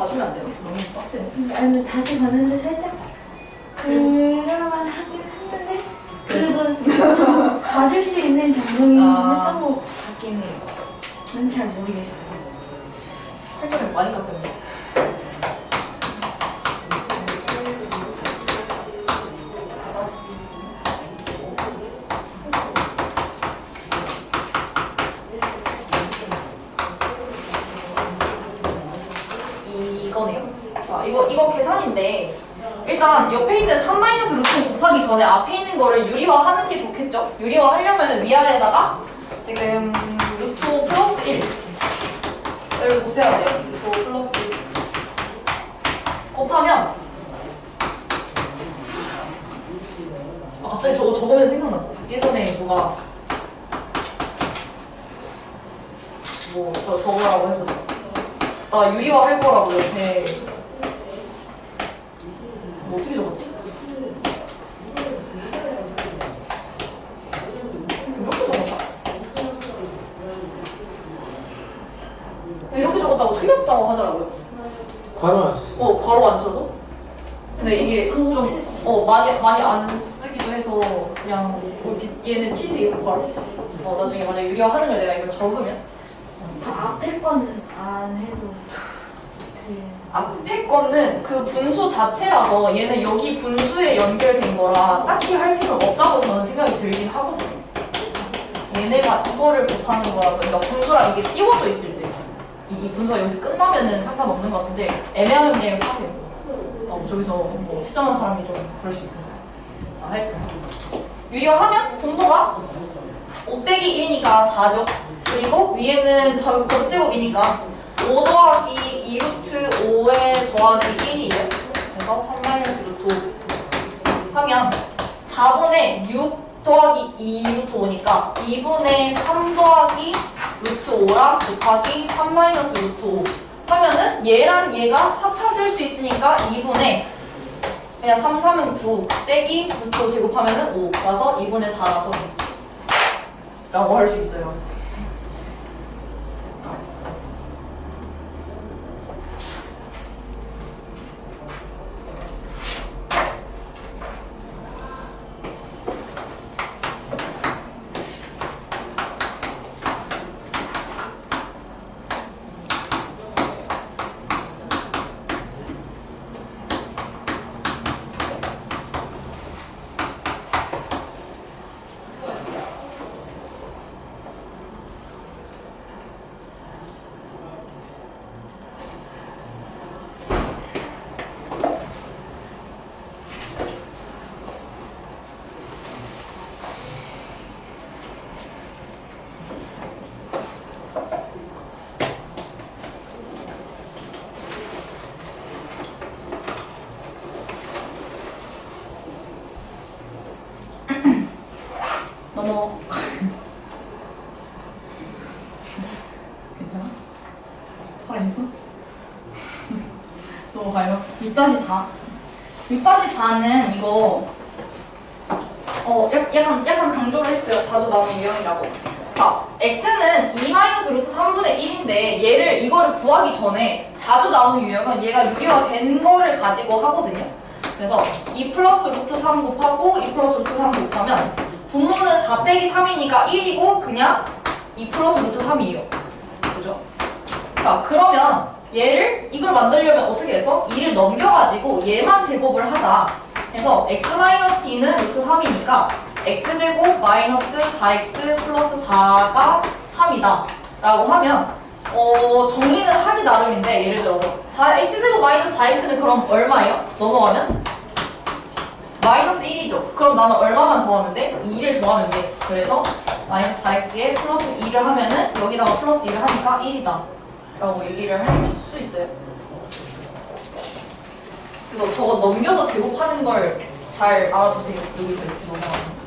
봐주면 안 돼요? 너무 빡세네. 아니 다시 봤는데 살짝 그럴만 하긴 했는데 그래도 봐줄 수 있는 장면이 했던 것 같긴 해요. 난 잘 모르겠어요. 활동을 많이 갔거든요. 이거네요. 자, 이거 계산인데 일단 옆에 있는 3-루트 곱하기 전에 앞에 있는 거를 유리화 하는 게 좋겠죠? 유리화 하려면 위아래에다가 지금 루트 5 플러스 1을 곱해야 돼요. 루트 5 플러스 1 곱하면 갑자기 저거 적으면 생각났어. 예전에 누가 저거라고 해보자. 나 유리화 할 거라고 옆에 어떻게 적었지? 이렇게 적었다. 이렇게 적었다고 틀렸다고 하더라고요. 괄호 안 쳤어. 괄호 안 쳐서? 근데 이게 좀 많이 안 쓰기도 해서 그냥 얘는 치세요 괄호. 나중에 만약 유리화 하는 걸 내가 이걸 적으면 앞에 거는 안 해도 앞에 거는 그 분수 자체라서 얘는 여기 분수에 연결된 거라 딱히 할 필요는 없다고 저는 생각이 들긴 하거든요. 얘네가 이거를 곱하는 거라서 그러니까 분수랑 이게 띄워져 있을 때 이 분수가 여기서 끝나면은 상관없는 것 같은데 애매하면 그냥 하세요. 저기서 뭐 시점한 사람이 좀 그럴 수 있습니다. 자, 하여튼 유리화하면 분모가 5 빼기 1이니까 4죠. 그리고 위에는 저기 곱제곱이니까 5 더하기 2루트 5에 더하기 1이에요. 그래서 3-루트 5 하면 4분의 6 더하기 2루트 5니까 2분의 3 더하기 루트 5랑 곱하기 3-루트 5 하면은 얘랑 얘가 합차 쓸 수 있으니까 2분의 그냥 3, 3은 9 빼기 루트 5 제곱하면은 5 나서 2분의 4 나서 라고 할 수 있어요. 넘어. 괜찮아? 살아있어? 넘어가요. 6-4. 6-4는 이거 약간 강조를 했어요. 자주 나오는 유형이라고. 자, x는 2-루트 3분의 1인데 이거를 구하기 전에 자주 나오는 유형은 얘가 유리화 된 거를 가지고 하거든요. 그래서 2 플러스 루트 3 곱하고 2 플러스 루트 3 곱하면 분모는 4 빼기 3이니까 1이고 그냥 2 플러스 루트 3이에요. 그죠? 자, 그러면 이걸 만들려면 어떻게 해서 2를 넘겨가지고 얘만 제곱을 하자. 그래서 x-2는 루트 3이니까 x제곱 마이너스 4x 플러스 4가 3이다. 라고 하면 정리는 하기 나름인데 예를 들어서 x제곱 마이너스 4x는 그럼 얼마예요? 넘어가면? 마이너스 1이죠. 그럼 나는 얼마만 더하면 돼? 2를 더하면 돼. 그래서 마이너스 4x에 플러스 2를 하면은 여기다가 플러스 2를 하니까 1이다. 라고 얘기를 할 수 있어요. 그래서 저거 넘겨서 제곱하는 걸 잘 알아두세요. 여기서 이렇게 넘어가면.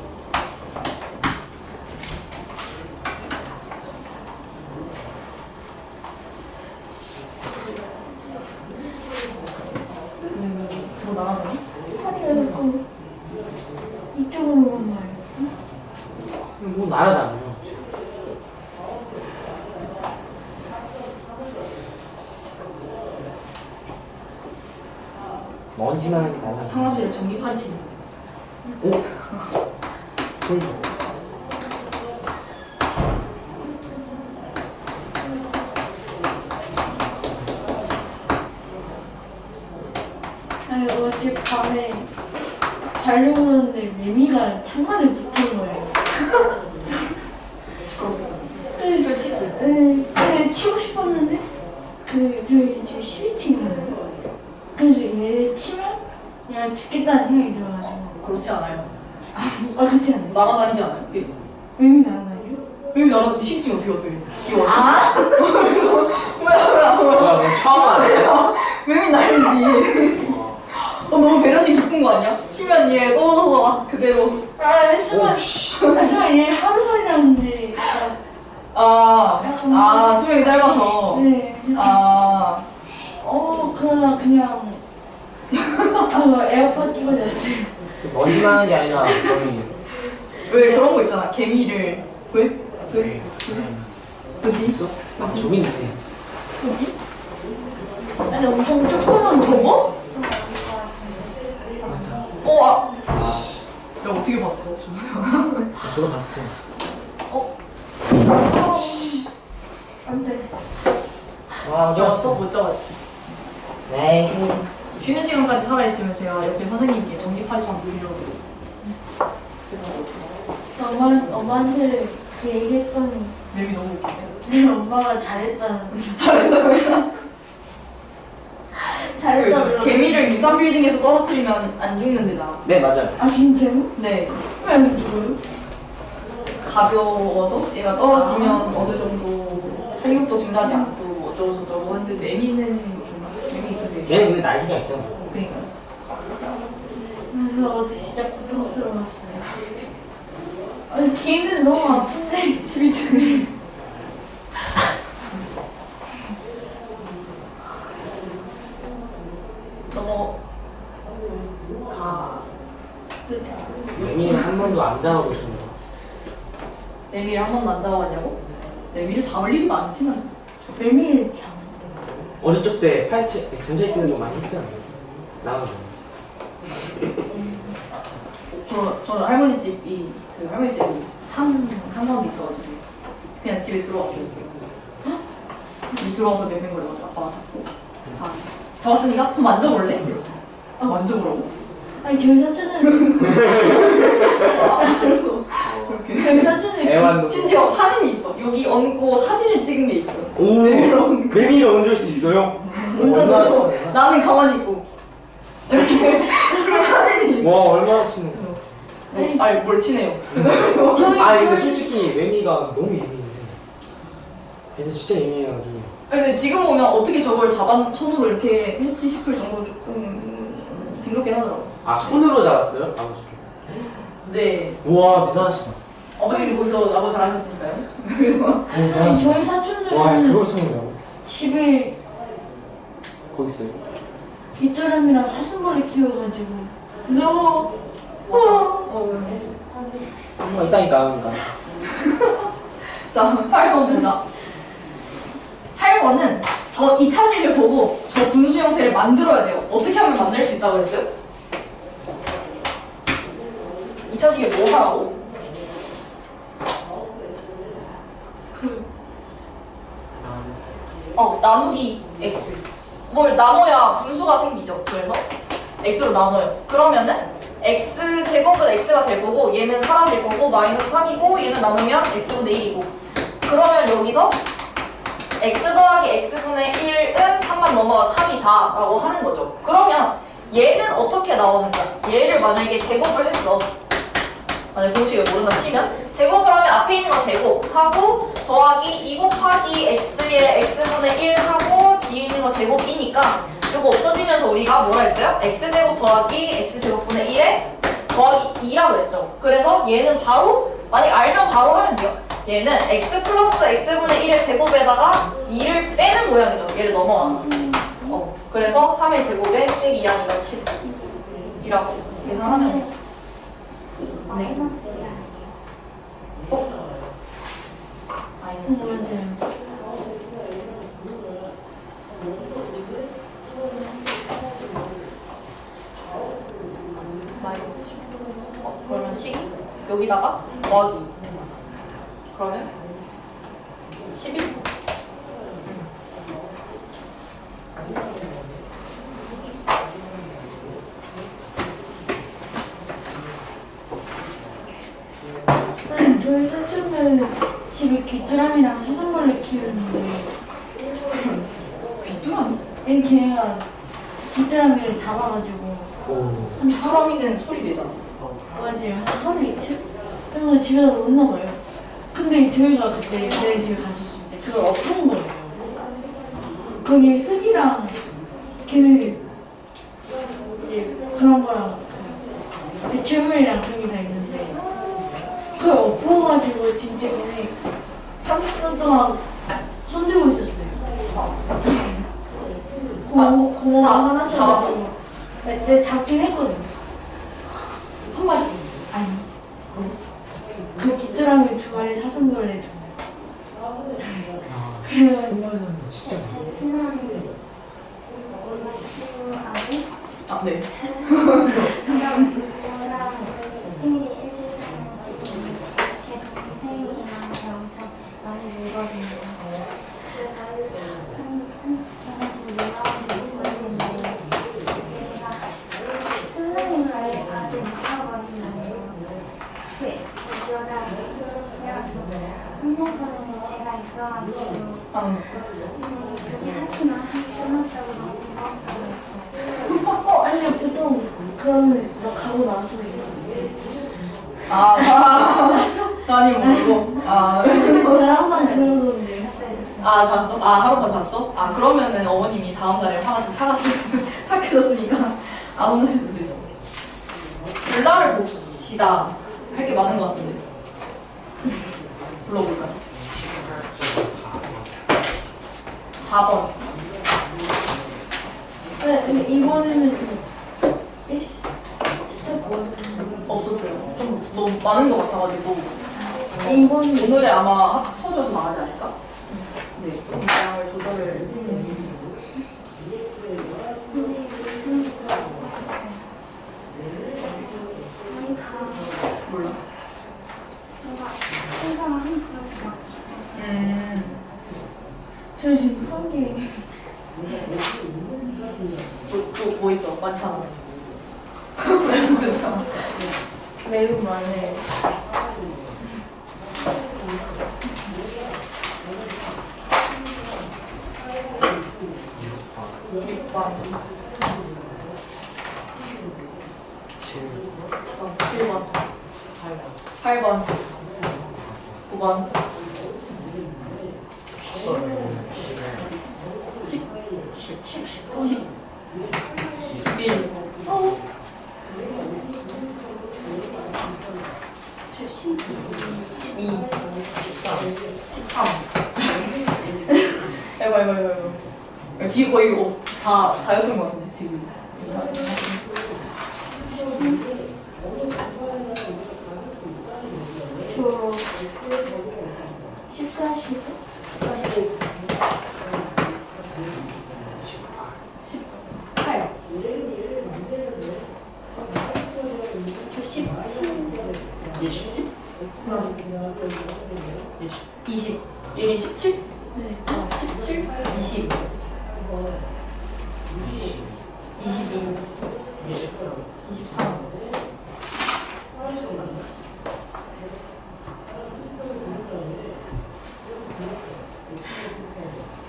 뭐 나가더니? 이쪽으로만 말이야. 뭐 날아다녀. 먼지만 하는 게 나아요. 상암실에 전기파리 치는 오? 소리. 아니 어제 밤에 자려고 그러는데 매미가 창문에 붙은 거예요. 이거 치즈. 네, 치고 싶었는데 저희 지금 12층이거든요. 그래서 얘 치면 얘가 죽겠다는 생각이 들어가지고. 그렇지 않아요. 그렇지 않아요? 날아다니지 않아요. 매미 나나요? 왜 날아 시집이 어떻게 왔어요? 귀여워. 아? 뭐야? 와, 너 처음 알았어? 왜 날리지? 너무 배려심 깊은 거 아니야? 치면 얘 떨어져서 그대로. 순간 얘 하루 소리 나는데. 수명이 짧아서. 네. 그냥 에어팟 찍어줬어요. 먼지만 하는 게 아니라 거의. 왜 그런 거 있잖아. 개미를. 왜? 어디 있어? 아, 저기 있네. 여기? 아니 엄청 조그만 거. 저거? 맞아. 내가 어떻게 봤어? 저도 봤어. 안돼. 와, 어디 잡았어? 갔어? 못 잡았지. 네. 쉬는 시간까지 살아있으면 제가 옆에 선생님께 전기파리 좀 물리려고. 엄마한테 그 얘기했더니 맵이 너무 웃기네. 내 엄마가 잘했다는. 잘했다고요? 잘했다고. 개미를 63빌딩에서 떨어뜨리면 안 죽는 데잖아. 네, 맞아요. 아 진짜요? 네. 왜 안 죽어요? 가벼워서 얘가 떨어지면 어느 정도 생육도 증가하지 않고 어쩌고저쩌고 하는데 매미는 중간. 매미 근데 걔는 근데 날개가 있잖아. 그니까. 그래서 어제 진짜 고통스러웠어요. 아니 귀는 너무 아픈데. 12층에 넘어가. 매미는 한 번도 안 잡아보셨나요? 매미를 한 번도 안 잡아봤냐고? 매미를 잡을 일이 많진 않아. 매미를 잡아. 어릴 적 때 파이치 전자에 쓰는 거 많이 했잖아요. 나가서. 저는 할머니 집이 그 할머니 집이 산 한가운데 있어가지고 그냥 집에 들어왔어요. 집에 들어와서 매매 걸려가지고 아빠가 잡고 잡았으니까 한번 만져볼래? 이러면서 만져보라고? 아니 저희 사촌은 그렇게 저희 사촌은 애완도. 심지어 사진이 있어. 여기 얹고 사진을 찍은 게 있어. 오, 매미를 얹을 수 있어요? 얼마나 얹어서 치는 거야? 나는 가만히 있고 이렇게 그런 사진이 있어. 와, 얼마나 치는 거야? 아니 뭘 치네요. 아, 근데 솔직히 매미가 너무 예민해. 얘는 진짜 예민해가지고. 아니, 근데 지금 보면 어떻게 저걸 손으로 이렇게 했지 싶을 정도로 조금 징그럽긴 하더라고. 아, 손으로 잡았어요? 아버지. 네. 우와, 대단하시다. 어머님 거기서 나고 잘하셨으니까요. 오, 아니 대단하시다. 저희 와, 사촌들은 그걸 손으로 10일 거기 있어요. 빗자람이랑 사슴벌레 키워가지고 있다니까, 그러니까. 자, 8번 보자. 8번은 저 이 차식을 보고 저 분수 형태를 만들어야 돼요. 어떻게 하면 만들 수 있다고 그랬어요? 이 차식을 뭐 하라고? 나누기 x. 뭘 나눠야 분수가 생기죠. 그래서 x로 나눠요. 그러면은 x 제곱은 x가 될 거고 얘는 4가 될 거고 마이너스 3이고 얘는 나누면 x분의 1이고 그러면 여기서 x 더하기 x분의 1은 3만 넘어가 3이다 라고 하는 거죠. 그러면 얘는 어떻게 나오는가? 얘를 만약에 제곱을 했어. 만약에 공식을 모른다 치면 제곱을 하면 앞에 있는 거 제곱하고 더하기 2 곱하기 x의 x분의 1 하고 뒤에 있는 거 제곱이니까 이거 없어지면서 우리가 뭐라 했어요? x제곱 더하기 x제곱분의 1에 더하기 2라고 했죠. 그래서 얘는 바로 만약에 알면 바로 하면 돼요. 얘는 x 플러스 x분의 1의 제곱에다가 2를 빼는 모양이죠. 얘를 넘어가서 그래서 3의 제곱에 빼기 2 하니까 7이라고 계산하면 돼요. 네. 마이너스. 거기다가 더하기. 그러면 11. 저희 사촌은 집에 귀뚜라미랑 사슴벌레 키우는데 귀뚜라미? 이 걔가 귀뚜라미를 잡아가지고 오. 귀뚜라미는 소리 내잖아. 맞아요 한 하루 이틀? 그래서 집에다 놓나 봐요. 근데 저희가 그때 내 집에 갔었을 때 그걸 엎은 거예요. 거기 흙이랑 걔네 이제 그런 거랑 배출물이랑 그런 게 다 있는데 그걸 엎어가지고 진짜 걔네 30분 동안 손들고 있었어요. 고마워 하나 잡았어? 네, 잡긴 했거든요. 한 마리. 아니 그 귀뚜라미 2마리 사슴벌레 2마리. 그래서 승관은 진짜 많아. 제 친한 엄마 친구 아들 아, 네. 저랑 생일이 일주일 차이나서 걔 동생이랑 걔 엄청 많이 놀거든요. 그래서 걔네 집에 놀러 온 적이 있었는데 얘가 슬라임을 아직 못 사버린 거예요. 그 여자애가 그래가지고 혼냈거든요. 제가 있어가지고 아, 그렇게 하지만 끊었다고 너무 고맙다고 했어. 아니요 보통 그러면 너 가고 나서 얘기해. 아니, 모르고. 저는 항상 그러던데. 잤어? 하룻밤 잤어? 그러면은 어머님이 다음날에 하나 착해졌으니까 안 오실 수도 있어. 불나를 봅시다. 할 게 많은 것 같은데. 불러볼까요? 4번. 네, 근데 이번에는 좀 스텝 1. 없었어요. 좀 너무 많은 것 같아가지고. 이번에 오늘에 아마 합쳐져서 나가지 않을까? 네, 조금 양을 조절을. 거의 다 몰라. 뭔가 생각을 하는 그런 것 같아요. 저 지금 푼 게 뭐 있어? 많잖아. 많잖아. 매우 많아요. 반 7번 8번 9번 10 11 12 13 아이고 뒤에 거의 다였던 것 같은데 지금 저 14, 15? 18 저 17? 20. 20 1이 17? 네. 17 20 22 23. 23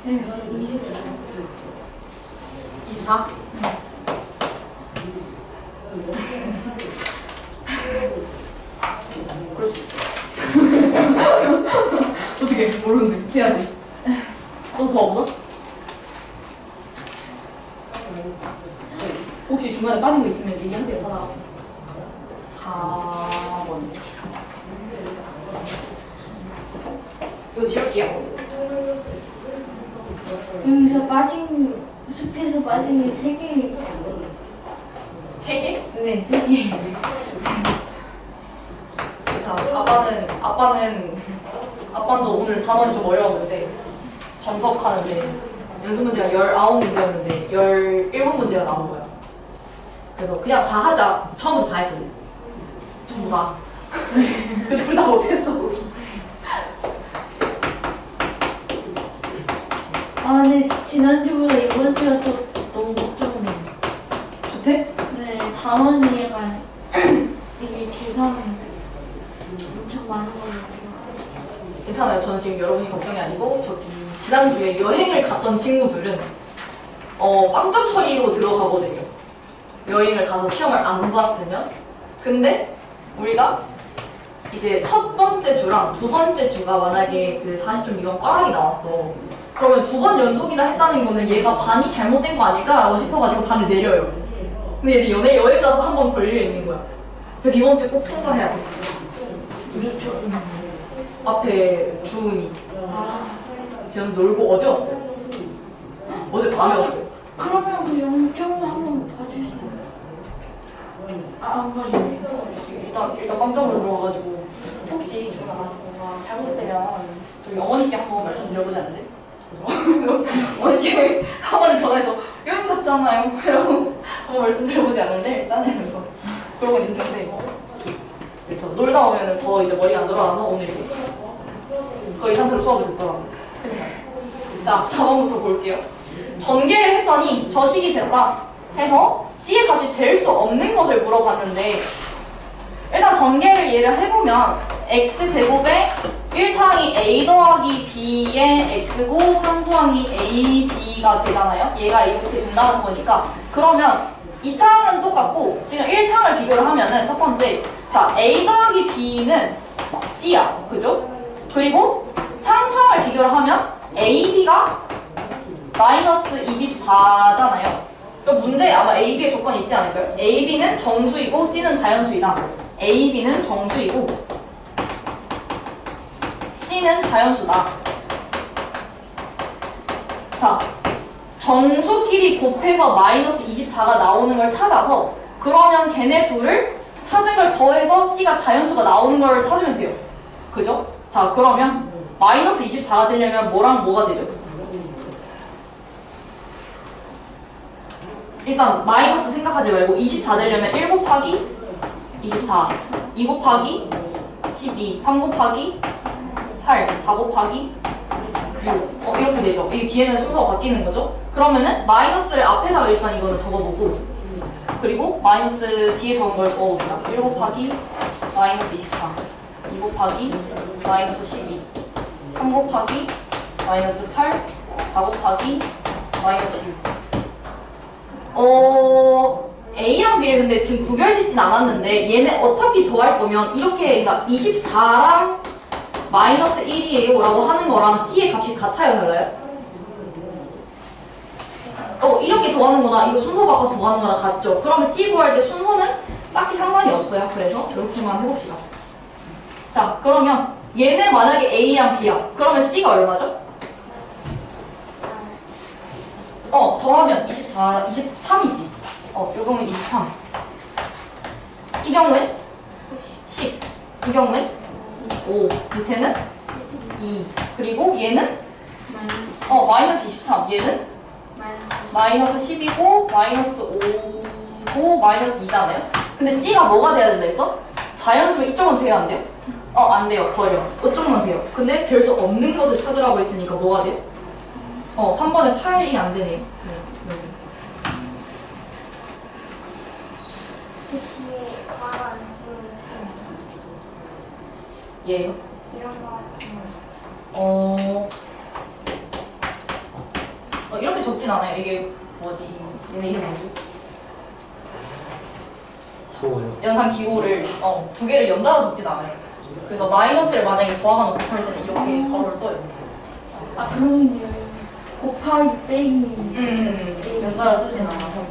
네, 24. 24? 어떻게 모르는데 해야지. 또 더 없어? 혹시 중간에 빠진 거 있으면 얘기하세요. 하다가 4번 이거 지울게요. 여기서 빠진, 숲에서 빠진 게 3개. 3개? 네, 3개. 자, 아빠는 오늘 단원이 좀 어려웠는데 정석하는데 연습 문제가 19문제였는데 17문제가 나온 거야. 그래서 그냥 다 하자. 처음부터 다 했어요. 전부 다. 그래서 우리 나 못했어 거기. 아, 근데 지난주보다 이번 주가 또 너무 걱정돼요. 좋대? 네, 단원이가 이게 계산 엄청 많은 거예요. 괜찮아요. 저는 지금 여러분이 걱정이 아니고 저기 지난주에 여행을 갔던 친구들은 빵점 처리로 들어가거든요. 여행을 가서 시험을 안 봤으면. 근데 우리가 이제 첫 번째 주랑 두 번째 주가 만약에 그 40점 미만 꽈락이 나왔어. 그러면 두 번 연속이나 했다는 거는 얘가 반이 잘못된 거 아닐까라고 싶어가지고 반을 내려요. 근데 얘네 여행 가서 한 번 걸려 있는 거야. 그래서 이번 주에 꼭 통과해야 돼. 그렇죠. 앞에 주은이. 아, 지금 놀고 어제 왔어요. 어제 밤에 왔어요. 그러면 그 0점 한번 봐주시나요? 안 봐주네. 일단 빵점으로 들어가가지고 혹시 주은아 뭔가 잘못되면 저희 어머니께 한번 말씀드려보지 않을래? 그래서 어머니께 한 번에 전화해서 여행 갔잖아요. 이러고 한번 말씀드려보지 않을래? 일단 이러면서 그러고 있는데 그렇죠. 놀다 오면은 더 이제 머리가 안 돌아가서 오늘 거의 상태로 수업을 듣더라고요. 큰일 났어. 자, 4번부터 볼게요. 전개를 했더니 저식이 됐다 해서 C의 값이 될 수 없는 것을 물어봤는데 일단 전개를 예를 해보면 X제곱에 1차항이 A 더하기 B의 X고 3수항이 A, B가 되잖아요. 얘가 이렇게 된다는 거니까 그러면 2차항은 똑같고 지금 1차항을 비교를 하면은 첫 번째 자 A 더하기 B는 C야. 그죠? 그리고 3차항을 비교를 하면 A, B가 마이너스 24잖아요. 그럼 문제에 아마 A, B의 조건이 있지 않을까요? A, B는 정수이고 C는 자연수이다. A, B는 정수이고 C는 자연수다. 자, 정수끼리 곱해서 마이너스 24가 나오는 걸 찾아서 그러면 걔네 둘을 찾은 걸 더해서 C가 자연수가 나오는 걸 찾으면 돼요. 그죠? 자, 그러면 마이너스 24가 되려면 뭐랑 뭐가 되죠? 일단 마이너스 생각하지 말고 24 되려면 1 곱하기 24, 2 곱하기 12, 3 곱하기 8, 4 곱하기 6 이렇게 되죠. 이 뒤에는 순서가 바뀌는 거죠. 그러면은 마이너스를 앞에다가 일단 이거는 적어보고 그리고 마이너스 뒤에 적은 걸 적어봅니다. 1 곱하기 마이너스 24, 2 곱하기 마이너스 12, 3 곱하기 마이너스 8, 4 곱하기 마이너스 6 A랑 B를 근데 지금 구별짓진 않았는데 얘네 어차피 더할 거면 이렇게 그러니까 24랑 마이너스 1이에요 라고 하는 거랑 C의 값이 같아요 달라요? 이렇게 더하는 거나 이거 순서 바꿔서 더하는 거나 같죠? 그러면 C 구할 때 순서는 딱히 상관이 없어요. 그래서 이렇게만 해봅시다. 자 그러면 얘네 만약에 A랑 B야 그러면 C가 얼마죠? 더하면 24, 23이지. 이 경우는 23. 이 경우엔 10. 이 경우엔 5. 밑에는 2. 그리고 얘는 마이너스 23. 얘는 마이너스 10이고 마이너스 5고 마이너스 2잖아요. 근데 C가 뭐가 돼야 된다 했어? 자연수 이쪽은 돼야 안 돼요? 안 돼요. 버려. 이쪽만 돼요. 근데 될 수 없는 것을 찾으라고 했으니까 뭐가 돼요? 3번에 8이 안 되네요. 혹시 과안 쓰는 책 얘요? 이런 거 같은 이렇게 적진 않아요. 이게 뭐지? 얘네 이름 뭐지? 뭐예요? 연산 기호를 두 개를 연달아 적진 않아요. 그래서 마이너스를 만약에 더하거나 곱할 때는 이렇게 괄호를 써요. 그러면요. 곱하기 빼기. 연달아 쓰진 않아서.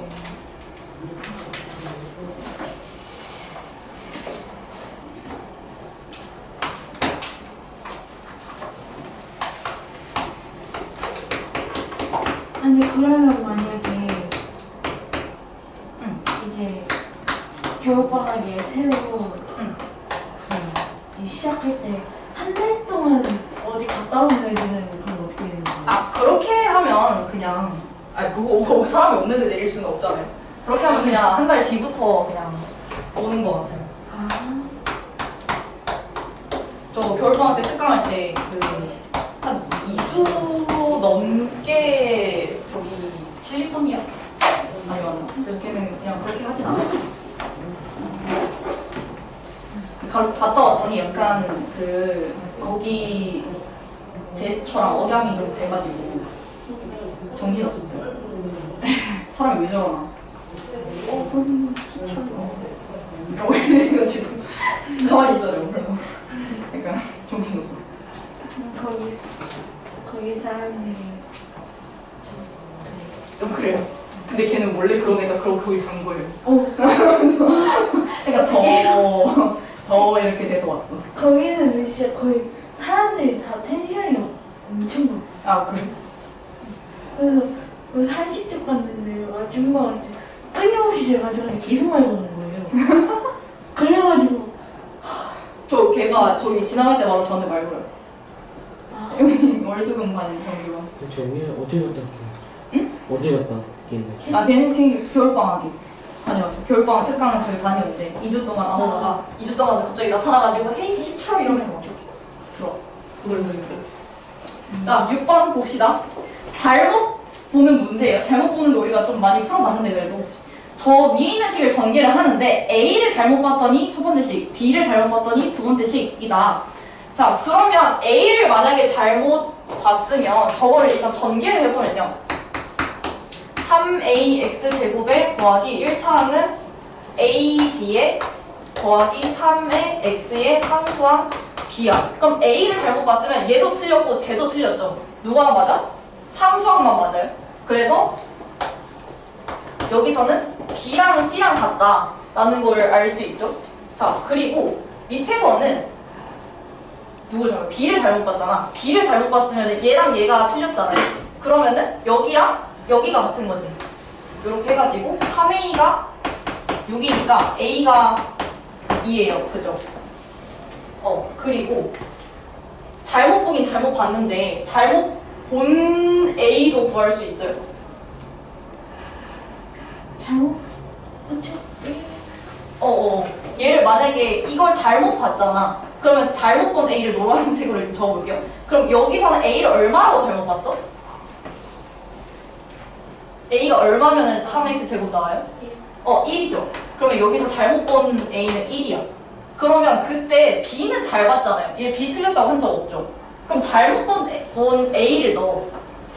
아니 그러면 만약에 이제 겨울방학에 새로 시작할 때 한 달 동안 어디 갔다 온 애들은 그럼 어떻게 되는 거예요? 그렇게 하면 그냥 그거 사람이 없는데 내릴 수는 없잖아요. 그렇게 하면 그냥 한 달 뒤부터 그냥 오는 것 같아요. 겨울방학 때 특강할 때 한 2주 넘게 저기 캘리포니아 다녀왔나? 그래서 걔는 그냥 그렇게 하진 않아. 갔다 왔더니 약간 거기 제스처랑 억양이 좀 돼가지고 정신 없었어요. 사람이 왜 저러나? 선생님 귀찮아. 이러고 해가지고 가만히 있어요. 그래서 약간 정신 없었어. 거기 사람들이 좀 그래요. 근데 걔는 원래 그런 애가 그러고 거기 간 거예요. 그러니까 더 이렇게 돼서 왔어. 거기는 진짜 거의 사람들이 다 텐션이 엄청 높아. 아 그래? 그래서 우리 한식집 갔는데 아줌마가 이제 끊임없이 제 가져가는 계속 말고 오는 거예요. 그래가지고 걔가 저기 지나갈 때마다 저한테 말 걸어요. 여기 월수금 반인 경기가. 저 위에 어디 갔다 왔길래? 응? 어디 갔다 왔길래? 아 걔는 겨울방학에 다녀왔어. 겨울방학 특강은 저희 다녔는데 2주 동안 안 오다가 2주 동안 갑자기 나타나가지고 헤이 티처 이러면서 막 이렇게 들어왔어. 자 6번 봅시다. 잘못 보는 문제예요. 잘못 보는데 우리가 좀 많이 풀어봤는데 그래도 저 위에 있는 식을 전개를 하는데 A를 잘못 봤더니 첫 번째 식, B를 잘못 봤더니 두 번째 식이다. 자 그러면 A를 만약에 잘못 봤으면 저거를 일단 전개를 해보면요. 3AX제곱에 더하기 1차항은 AB에 더하기 3의 X의 상수항 B야. 그럼 A를 잘못 봤으면 얘도 틀렸고 쟤도 틀렸죠. 누가 맞아? 상수항만 맞아요. 그래서 여기서는 B랑 C랑 같다라는 걸 알 수 있죠. 자 그리고 밑에서는 누굴 잘못? B를 잘못 봤잖아. B를 잘못 봤으면 얘랑 얘가 틀렸잖아요. 그러면은 여기랑 여기가 같은 거지. 이렇게 해가지고 3A가 6이니까 A가 2예요. 그죠? 그리고 잘못 보긴 잘못 봤는데 잘못 본 A도 구할 수 있어요. 잘못 그쵸? 얘를 만약에 이걸 잘못 봤잖아. 그러면 잘못 본 A를 노란색으로 이렇게 적어볼게요. 그럼 여기서는 A를 얼마라고 잘못 봤어? A가 얼마면 3x 제곱 나와요? 1이죠. 그러면 여기서 잘못 본 A는 1이야. 그러면 그때 B는 잘 봤잖아요. 얘 B 틀렸다고 한 적 없죠. 그럼 잘못 본 A를 넣어.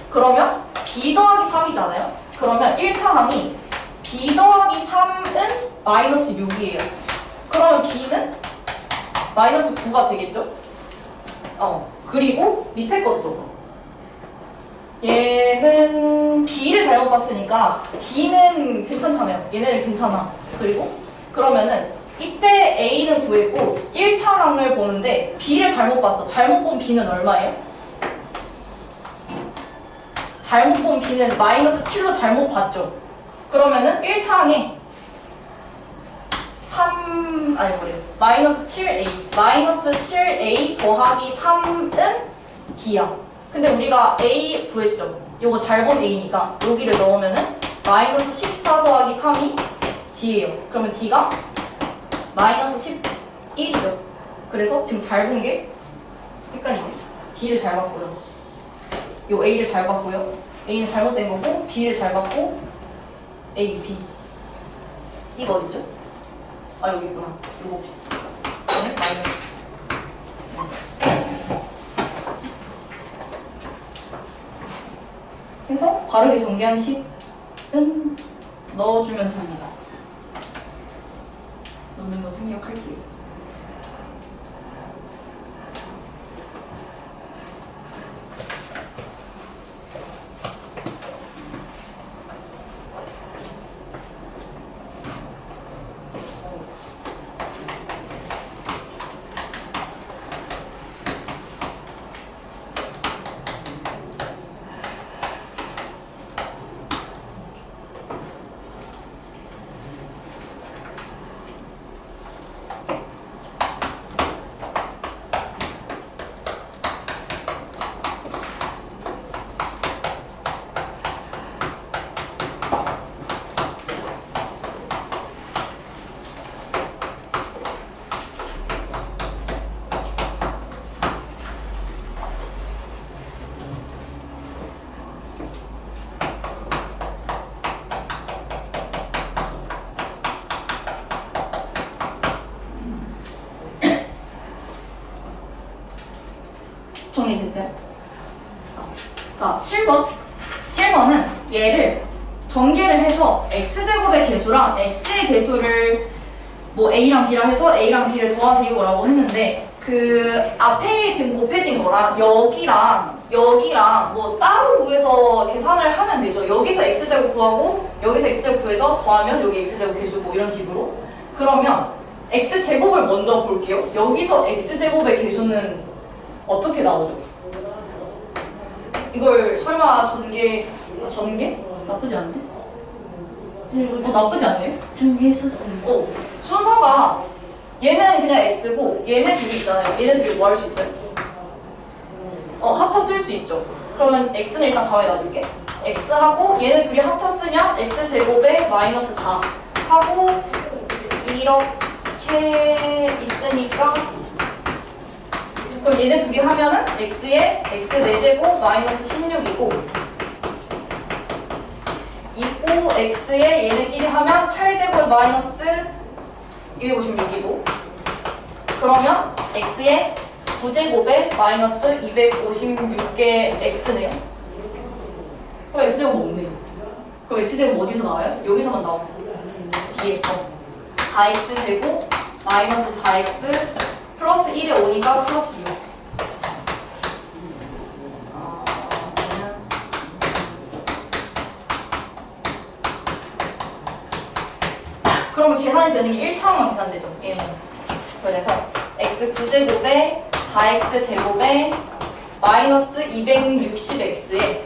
그러면 B 더하기 3이잖아요. 그러면 1차항이 B 더하기 3은 마이너스 6이에요. 그러면 B는 마이너스 9가 되겠죠? 그리고 밑에 것도 얘는 B를 잘못 봤으니까 D는 괜찮잖아요. 얘네는 괜찮아. 그리고 그러면은 이때 A는 구했고 1차항을 보는데 B를 잘못 봤어. 잘못 본 B는 얼마예요? 잘못 본 B는 마이너스 7로 잘못 봤죠. 그러면은 1차항에 마이너스 7A 마이너스 7A 더하기 3은 D야. 근데 우리가 A 구했죠. 요거 잘 본 A니까 여기를 넣으면은 마이너스 14 더하기 3이 D예요. 그러면 D가 마이너스 11이죠. 그래서 지금 잘 본 게 헷갈리네. D를 잘 봤고요. 요 A를 잘 봤고요. A는 잘못된 거고 B를 잘 봤고 A, B, C가 어디죠? 여기 있구나. 요거 없어. 마이너스. 그래서 바르게 전개한 식은 넣어주면 됩니다. 넣는 거 생략할게요. 자, 7번. 7번은 얘를 전개를 해서 x제곱의 개수랑 x의 개수를 뭐 a랑 b랑 해서 a랑 b를 더하기라고 했는데 그 앞에 지금 곱해진 거랑 여기랑 뭐 따로 구해서 계산을 하면 되죠. 여기서 x제곱 구하고 여기서 x제곱 구해서 더하면 여기 x제곱 개수고 이런 식으로. 그러면 x제곱을 먼저 볼게요. 여기서 x제곱의 개수는 어떻게 나오죠? 이걸 설마 전개? 나쁘지 않은데? 이거 나쁘지 않네요? 준비했었어요. 순서가 얘는 그냥 x고 얘네 둘이 있잖아요. 얘네 둘이 뭐 할 수 있어요? 합쳐 쓸 수 있죠. 그러면 x는 일단 가만히 놔둘게. x하고 얘네 둘이 합쳐 쓰면 x제곱에 마이너스 4 하고 이렇게 있으니까 그럼 얘네 둘이 하면은 x에 x 4제곱 마이너스 16이고 있고 x에 얘네끼리 하면 8제곱 마이너스 256이고 그러면 x에 9제곱에 마이너스 256개 x네요. 그럼 x제곱 없네요. 그럼 x제곱 어디서 나와요? 여기서만 나오죠. 뒤에 4x제곱 마이너스 4x 플러스 1에 5니까 플러스 6. 그러면 계산이 되는 게 1차원만 계산되죠. 얘는. 그래서 x 9제곱에 4x 제곱에 마이너스 260x에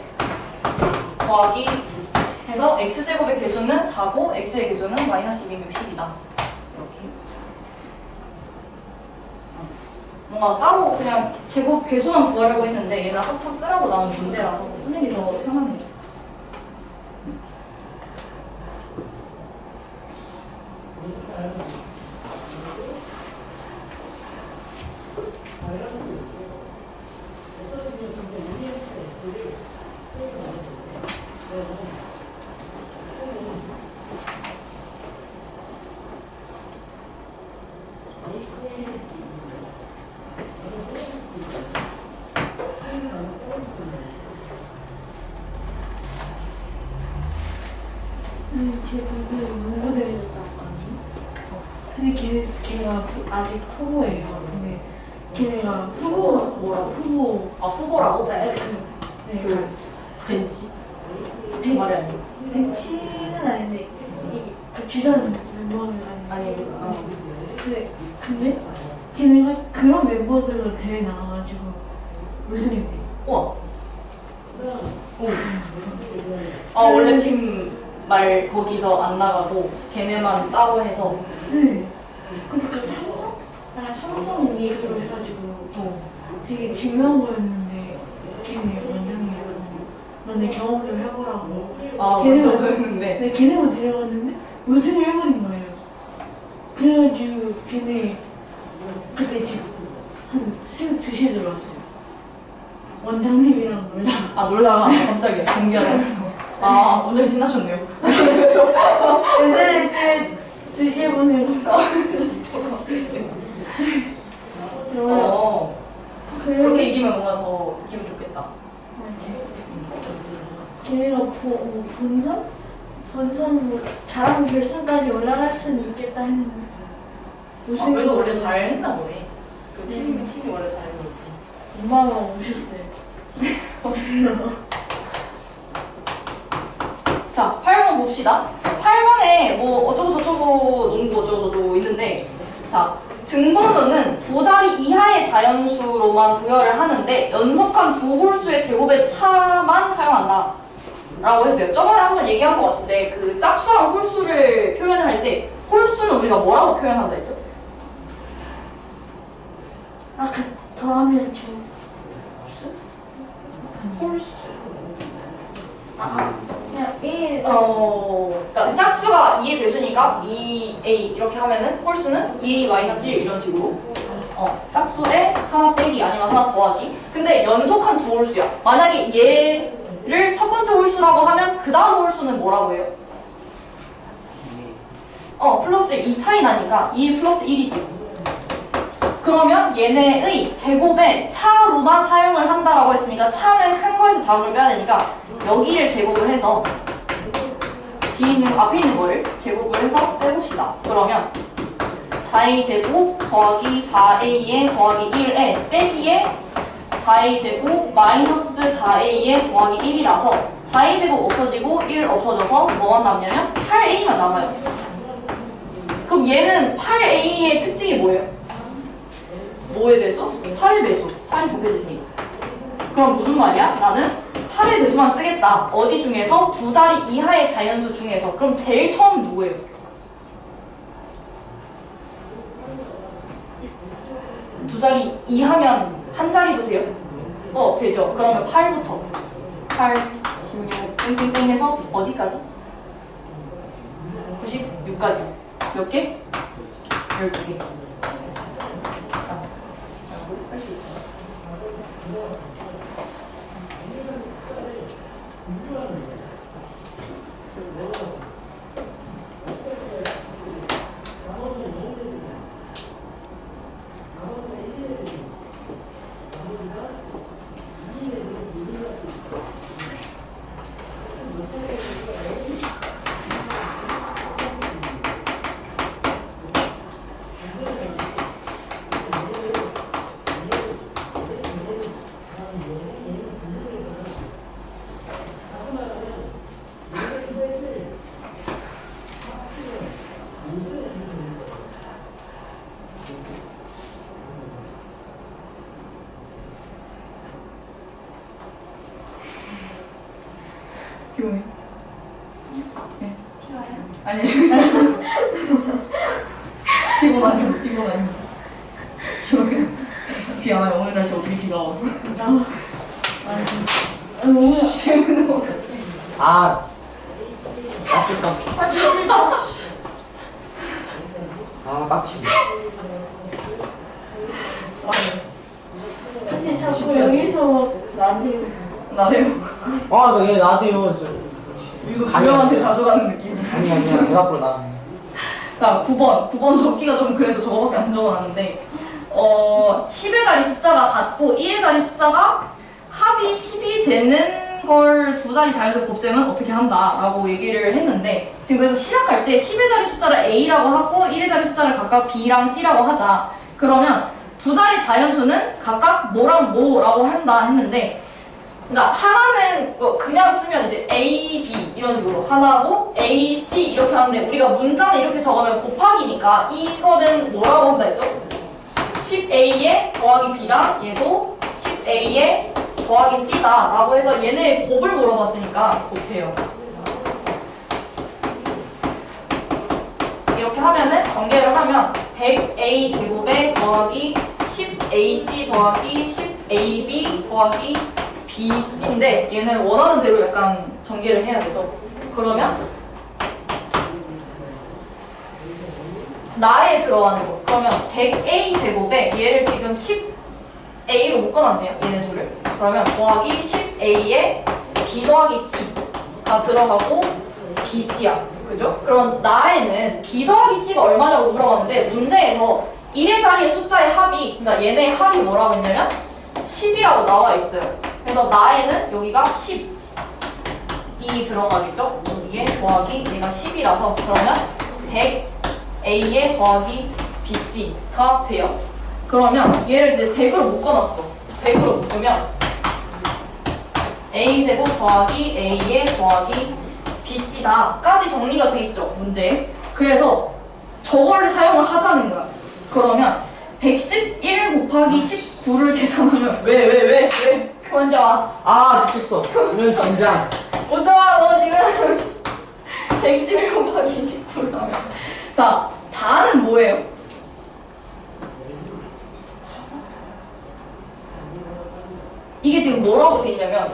더하기 해서 x제곱의 개수는 4고 x의 개수는 마이너스 260이다. 이렇게. 뭔가 따로 그냥 제곱 개수만 구하려고 했는데 얘는 합쳐 쓰라고 나온 문제라서 쓰는 게 더 편하네요. 제 누구 농구대회에서 왔거든요. 근데 걔가 아직 후보예요. 근데 걔네가 후보. 후보라고? 네. 그 벤치? 말이 아니고. 벤치는 아닌데 그 주전 멤버는 아니고. 근데 걔네가 그런 멤버들로 대회 나가가지고 우승했대. 우와. 원래 팀 말 거기서 안 나가고 걔네만 따로 해서. 네. 근데 그 삼성 얘기로 해가지고 되게 중요한 거였는데 걔네 원장님이 너네 경험 좀 해보라고. 걔네만 했는데. 네, 걔네만 데려갔는데 우승을 해버린 거예요. 그래가지고 걔네 그때 집 한 새벽 2시에 들어왔어요. 원장님이랑 놀다가. 놀다가 갑자기 경기하면서. 원장님 신나셨네요. 옛날에 집에 2시에 보내고. 그렇게 이기면 뭔가 더 기분 좋겠다. 걔네가 본선 뭐 잘하면 결승까지 올라갈 수는 있겠다 했는데 그래도 원래 잘했나 보네. 그 팀이 원래 잘했는지. 엄마가 오셨어요. 자, 8번 봅시다. 8번에 뭐 어쩌고저쩌고 농구 어쩌고저쩌고 있는데, 자, 등번호는 두 자리 이하의 자연수로만 부여를 하는데 연속한 두 홀수의 제곱의 차만 사용한다 라고 했어요. 저번에 한번 얘기한 것 같은데 그 짝수랑 홀수를 표현을 할 때 홀수는 우리가 뭐라고 표현한다 했죠? 더하면 저 홀수. 그냥 1. 그러니까 짝수가 2의 배수니까 2a 이렇게 하면은 홀수는 2a-1 이런 식으로. 짝수에 하나 빼기 아니면 하나 더하기. 근데 연속한 두 홀수야. 만약에 얘를 첫 번째 홀수라고 하면 그 다음 홀수는 뭐라고 해요? 플러스 2 차이 나니까 2 플러스 1이지. 그러면 얘네의 제곱에 차로만 사용을 한다라고 했으니까 차는 큰 거에서 작은 걸 빼야 되니까 여기를 제곱을 해서 뒤에 있는 앞에 있는 거를 제곱을 해서 빼봅시다. 그러면 4a 제곱 더하기 4a에 더하기 1에 빼기에 4a 제곱 마이너스 4a에 더하기 1이라서 4a 제곱 없어지고 1 없어져서 뭐만 남냐면 8a만 남아요. 그럼 얘는 8a의 특징이 뭐예요? 뭐의 배수? 8의 배수. 8이 곱해지니까. 그럼 무슨 말이야? 나는 8의 배수만 쓰겠다. 어디 중에서? 두 자리 이하의 자연수 중에서. 그럼 제일 처음 뭐예요? 두 자리 이하면 한 자리도 돼요? 되죠. 그러면 8부터 8, 16, 땡땡땡 해서 어디까지? 96까지. 몇 개? 12개. 할 수 있어요. 피곤해? 네. 좋아요. 아니. 피곤하죠. 피곤하죠. 비 안 와요. 오늘 날씨 어떻게 비가 와서. 오늘 아 깜짝깜짝. 아 빡치네. 사실 자꾸 여기서 나한테 나래요. 아얘 나도요. 유도 두 명한테 자주 가는 느낌. 아니야 배 밖으로 나. 자, 9번 적기가 좀 그래서 저거밖에 안 적어놨는데 10의 자리 숫자가 같고 1의 자리 숫자가 합이 10이 되는 걸 두 자리 자연수 곱셈은 어떻게 한다라고 얘기를 했는데 지금 그래서 시작할 때 10의 자리 숫자를 A라고 하고 1의 자리 숫자를 각각 B랑 C라고 하자. 그러면 두 자리 자연수는 각각 뭐랑 뭐라고 한다 했는데 그러니까 하나는 그냥 쓰면 이제 A, B 이런 식으로 하나고 A, C 이렇게 하는데 우리가 문자는 이렇게 적으면 곱하기니까 이거는 뭐라고 한다 했죠? 10A에 더하기 B랑 얘도 10A에 더하기 C다 라고 해서 얘네 곱을 물어봤으니까 곱해요. 이렇게 하면은 전개를 하면 100A 제곱에 더하기 10AC 더하기 10AB 더하기 BC인데 얘는 원하는 대로 약간 전개를 해야 돼서 그러면 나에 들어가는 거 그러면 100A 제곱에 얘를 지금 10A로 묶어놨네요 얘네 둘을 그러면 더하기 10A에 B 더하기 C가 들어가고 BC야 그죠? 그럼 나에는 B 더하기 C가 얼마냐고 물어봤는데 문제에서 1의 자리의 숫자의 합이 그러니까 얘네의 합이 뭐라고 했냐면 10이라고 나와 있어요 그래서 나에는 여기가 10이 들어가겠죠? 여기에 더하기 얘가 10이라서 그러면 100A에 더하기 BC가 돼요. 그러면 얘를 이제 100으로 묶어놨어. 100으로 묶으면 A제곱 더하기 A에 더하기 BC다까지 정리가 돼 있죠. 문제에. 그래서 저거를 사용을 하자는 거야. 그러면 111 곱하기 19를 계산하면 왜? 그만 잡아. 아 미쳤어. 이런 진장. 못 잡아 너 지금 111 곱하기 19를 하면 자 다는 뭐예요? 이게 지금 뭐라고 돼 있냐면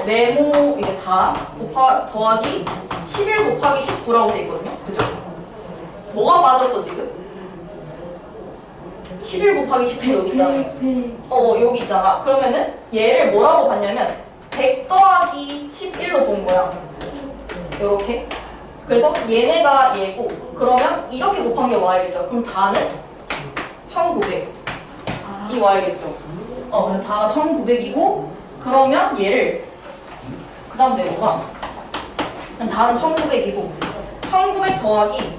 네모 이게 다 더하기 11 곱하기 19라고 돼 있거든요 그죠? 뭐가 빠졌어 지금? 11 곱하기 18 여기 있잖아요 여기 있잖아 그러면은 얘를 뭐라고 봤냐면 100 더하기 11로 본 거야 요렇게 그래서 얘네가 얘고 그러면 이렇게 곱한 게 와야겠죠 그럼 다는 1900이 아, 와야겠죠. 그래서 다가 1900이고 그러면 얘를 그 다음 네모가 그럼 다는 1900이고 1900 더하기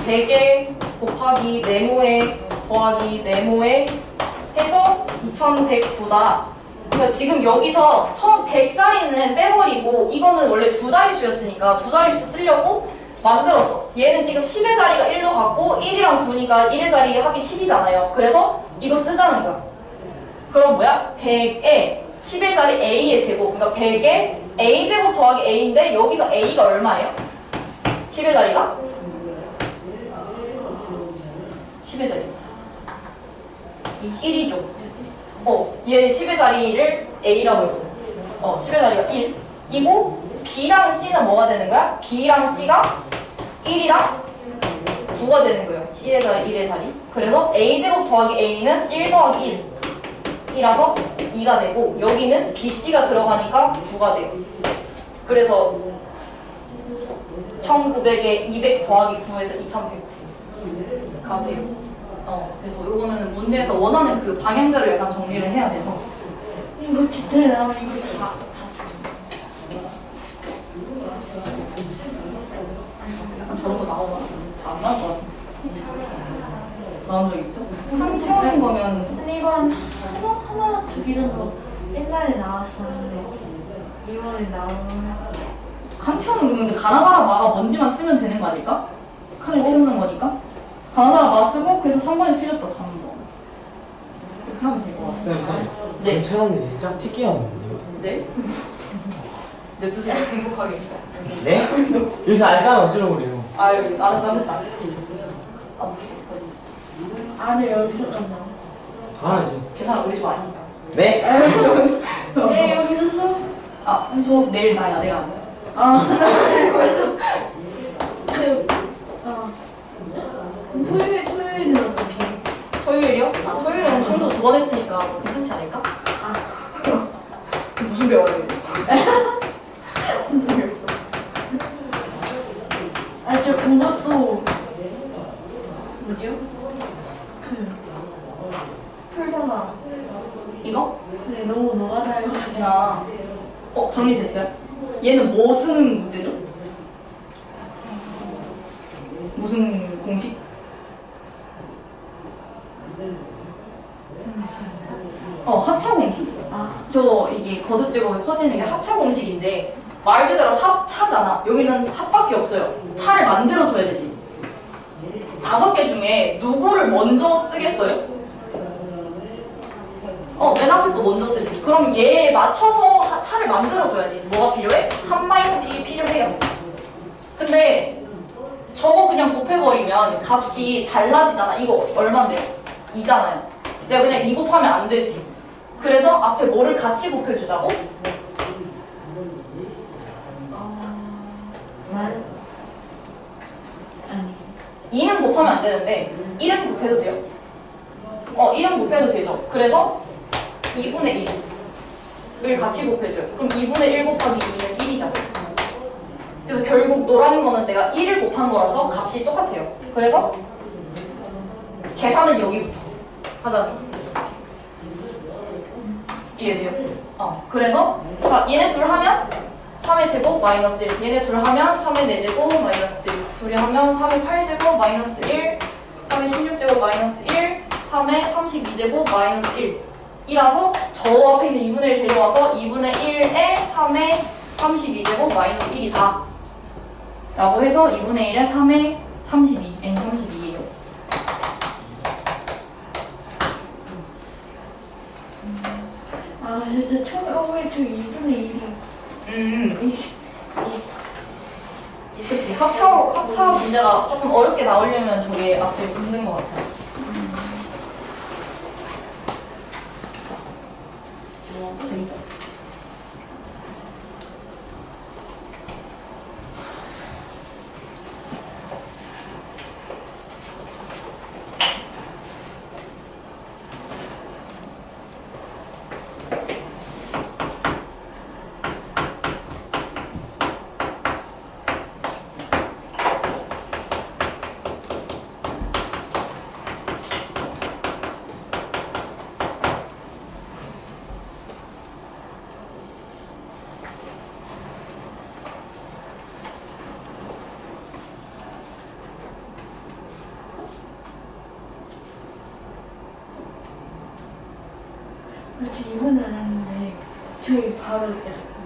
100에 곱하기 네모에 더하기 네모에 해서 2109다. 그러니까 지금 여기서 100짜리는 빼버리고 이거는 원래 두 자릿수였으니까 두 자릿수 쓰려고 만들었어. 얘는 지금 10의 자리가 1로 갔고 1이랑 9니까 1의 자리 합이 10이잖아요. 그래서 이거 쓰자는 거야. 그럼 뭐야? 100에 10의 자리 a의 제곱. 그러니까 100에 a제곱 더하기 a인데 여기서 a가 얼마예요? 10의 자리가? 10의 자리 1이죠. 얘 10의 자리를 a라고 했어요. 10의 자리가 1이고 b랑 c는 뭐가 되는 거야? b랑 c가 1이랑 9가 되는 거예요. 1의 자리, 1의 자리. 그래서 a제곱 더하기 a는 1 더하기 1 이라서 2가 되고 여기는 bc가 들어가니까 9가 돼요. 그래서 1900에 200 더하기 9에서 2109가 돼요. 그래서 이거는 문제에서 원하는 그 방향대로 약간 정리를 해야 돼서 이거 디테일 나오면 이거 다. 약간 저런 거 나오나? 잘 안 나올 것 같은데. 나온 적 있어? 상 채우는 거면 근데 이건 하나, 두 개 정도 옛날에 나왔었는데 이번에 나오면 칸 채우는 거면 근데 가나다라 마가 뭔지만 쓰면 되는 거 아닐까? 칸을 채우는 거니까 가나다라 마 쓰고 그래서 3번이 틀렸다 3번 이렇게 하면 될 것 같아. 쌤. 네. 채웠는데 짝 특이하는데요. 네? 냅두세요. 행복하게. 네? 여기서 알까는 어쩌려고 그래요. 여기 알았지. 안에 여기서 끝나. 알아야지. 괜찮아 우리 집 아니니까. 네? 네, 여기서 써. 수업 내일 나야 내가 안 돼. 토요일은 어떻게? 토요일이요? 토요일은 청소 2번 했으니까 괜찮지 않을까? 무슨 배워야 돼? 저 그것도 뭐죠? 풀다가 이거? 근데 너무 노가다여가지고 나 정리됐어요? 얘는 뭐 쓰는 문제죠? 무슨 공식? 합차 공식. 저 이게 거듭 제곱이 커지는 게 합차 공식인데 말 그대로 합차잖아. 여기는 합밖에 없어요. 차를 만들어줘야 되지. 5개 중에 누구를 먼저 쓰겠어요? 맨 앞에 거 먼저 쓰지. 그럼 얘에 맞춰서 차를 만들어줘야지. 뭐가 필요해? 3-1이 필요해요. 근데 저거 그냥 곱해버리면 값이 달라지잖아. 이거 얼만데? 2잖아요. 내가 그냥 2 곱하면 안 되지. 그래서 앞에 뭐를 같이 곱해주자고? 아니 2는 곱하면 안 되는데 1은 곱해도 돼요. 1은 곱해도 되죠. 그래서 2분의 1을 같이 곱해줘요. 그럼 2분의 1 곱하기 2는 1이잖아. 그래서 결국 노란 거는 내가 1을 곱한 거라서 값이 똑같아요. 그래서 계산은 여기부터 하자는 거예요. 이해돼요? 그래서 얘네 둘 하면 3의 제곱 마이너스 1, 얘네 둘 하면 3의 4제곱 마이너스 1, 둘이 하면 3의 8제곱 마이너스 1, 3의 16제곱 마이너스 1, 3의 32제곱 마이너스 1 이라서 저 앞에 있는 2분의 1 데려와서 2분의 1에 3의 32제곱 마이너스 1이다 라고 해서 2분의 1에 3의 32, n32예요. 진짜 처음에 저 2분의 1이 그치. 합차 문제가 조금 어렵게 나오려면 저게 앞에 붙는 것 같아요. 저희 바로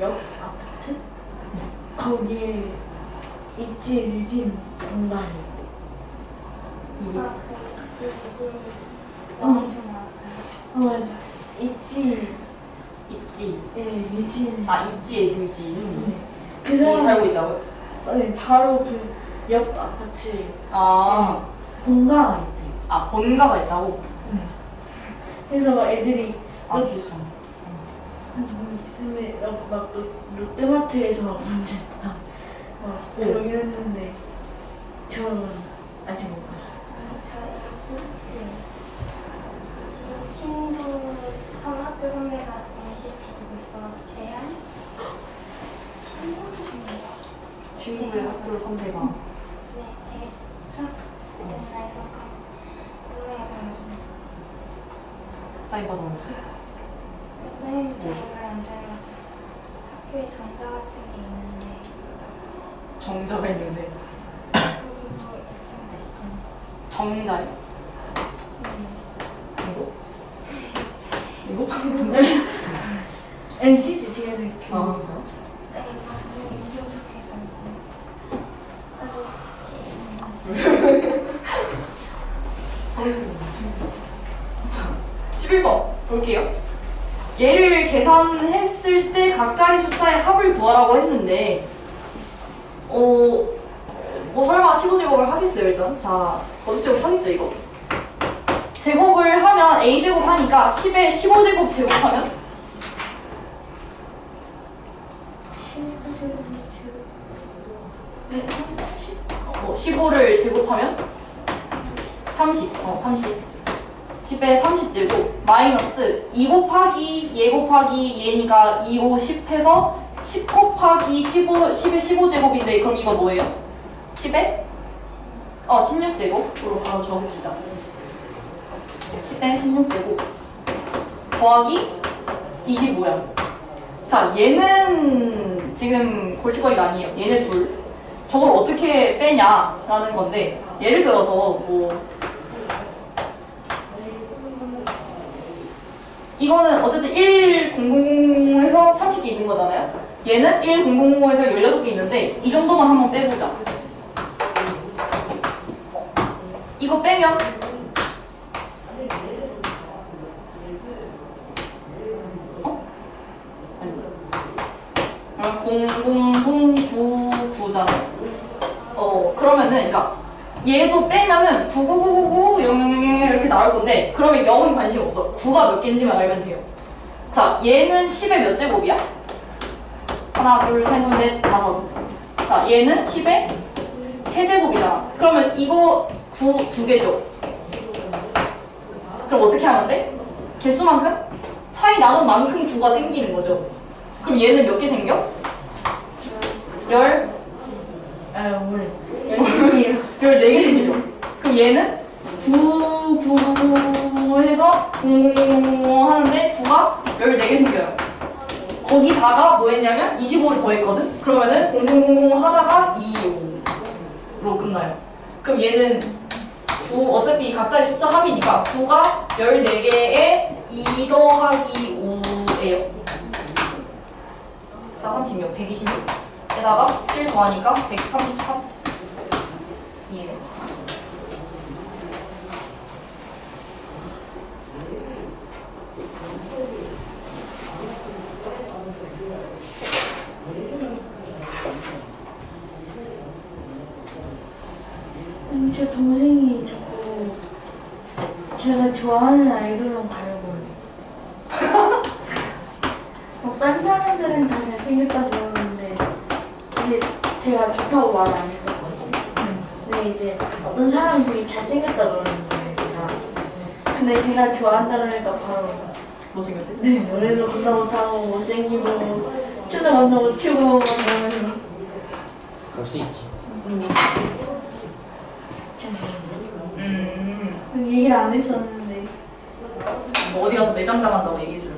옆 아파트? 거기에 있지 유진 공간이. 누구? 아, 그치, 어. 엄청 많았어요. 맞아. 있지. 있지. 예, 유진. 아, 있지의 유지. 네. 거기 그래서 살고 있다고요? 네, 바로 그 옆 아파트에 아, 본가가 있대요. 아, 본가가 있다고? 네. 그래서 막 애들이 아, 기숙사. 근데 막 롯데마트에서 이제 막 그러긴 했는데 저는 아직 못 봤어요. 지금 친구 성학교 선배가 NCT 두고 있어. 재현? 신동준인가? 친구의 학교 선배가. 네, 되게 수학 맨날 수학하고 노래해가지고 사인 받아놓지? 선생님 제가 안 좋아해가지고 학교에 정자 같은 게 있는데 정자가 있는데. 거기 뭐 있던데 있잖아. 정자요? 이거? 이거? NCT 제가 아. 네, 뭐 인증 적혀있던데. 11번 볼게요. 얘를 계산했을 때 각자리 숫자의 합을 구하라고 했는데 뭐 설마 15제곱을 하겠어요 일단. 자, 거듭제곱 하겠죠 이거? 제곱을 하면 a제곱 하니까 10에 15제곱 제곱하면 15를 제곱하면 30, 10에 30제곱 마이너스 2 곱하기 얘 곱하기 얘니까 2, 5, 10 해서 10 곱하기 15, 10에 15제곱인데 그럼 이거 뭐예요? 10에? 16제곱으로 바로 적읍시다. 10에 16제곱 더하기 25야. 자, 얘는 지금 골칫거리가 아니에요. 얘네 둘. 저걸 어떻게 빼냐라는 건데 예를 들어서 뭐 이거는 어쨌든 1000에서 30개 있는 거잖아요. 얘는 1000에서 16개 있는데 이 정도만 한번 빼보자. 이거 빼면 그럼 00099잖아요. 그러면은 그러니까 얘도 빼면은 99999 000 이렇게 나올 건데 그러면 0은 관심 없어. 9가 몇 개인지만 알면 돼요. 자, 얘는 10의 몇 제곱이야? 하나, 둘, 셋, 넷, 다섯. 자, 얘는 10의 세제곱이잖아. 그러면 이거 9 두 개죠. 그럼 어떻게 하면 돼? 개수만큼? 차이 나는 만큼 9가 생기는 거죠. 그럼 얘는 몇 개 생겨? 14개 생기죠. 그럼 얘는 9 해서 000 하는데 9가 14개 생겨요. 거기다가 뭐 했냐면 25를 더했거든? 그러면은 0000 하다가 225로 끝나요. 그럼 얘는 9, 어차피 각자의 숫자 합이니까 9가 14개에 2 더하기 5예요. 4, 36, 126에다가 7 더하니까 133 이에요. 제 동생이 자꾸 제가 좋아하는 아이돌만 가려고 딴 사람들은 다 잘생겼다고 그러는데 이게 제가 좋다고 말 안 했었거든요. 근데 이제 어떤 사람은 되게 잘생겼다고 그러는 거예요. 근데 제가 좋아한다 그러니까 바로 못생겼대? 네, 노래도 겁나 못하고 못생기고 춤도 겁나 못 추고 막 이러면서 그럴 수 있지. 얘기를 안 했었는데 뭐 어디 가서 매장 당한다고 얘기해줘요.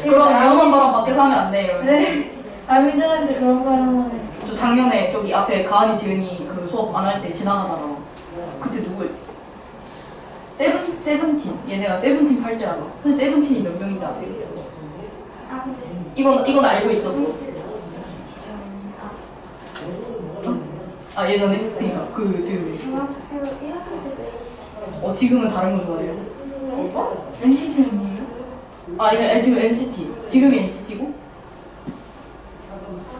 그런 위험한 바람 밖에서 하면 안 돼. 이러면서. 네. 아미들한테 그런 사람은 저 작년에 저기 앞에 가은이 지은이 그 수업 안 할 때 지나가다가 그때 누구였지? 세븐틴 얘네가 세븐틴 팔 때 알아. 근데 세븐틴이 몇 명인지 아세요? 아 근데 이건 알고 있었어. 아, 예전에? 그니까 그 지금 중학교 1학년 때도 NCT. 지금은 다른 거 좋아해요. NCT형이에요? 이거 지금 NCT. 지금이 NCT고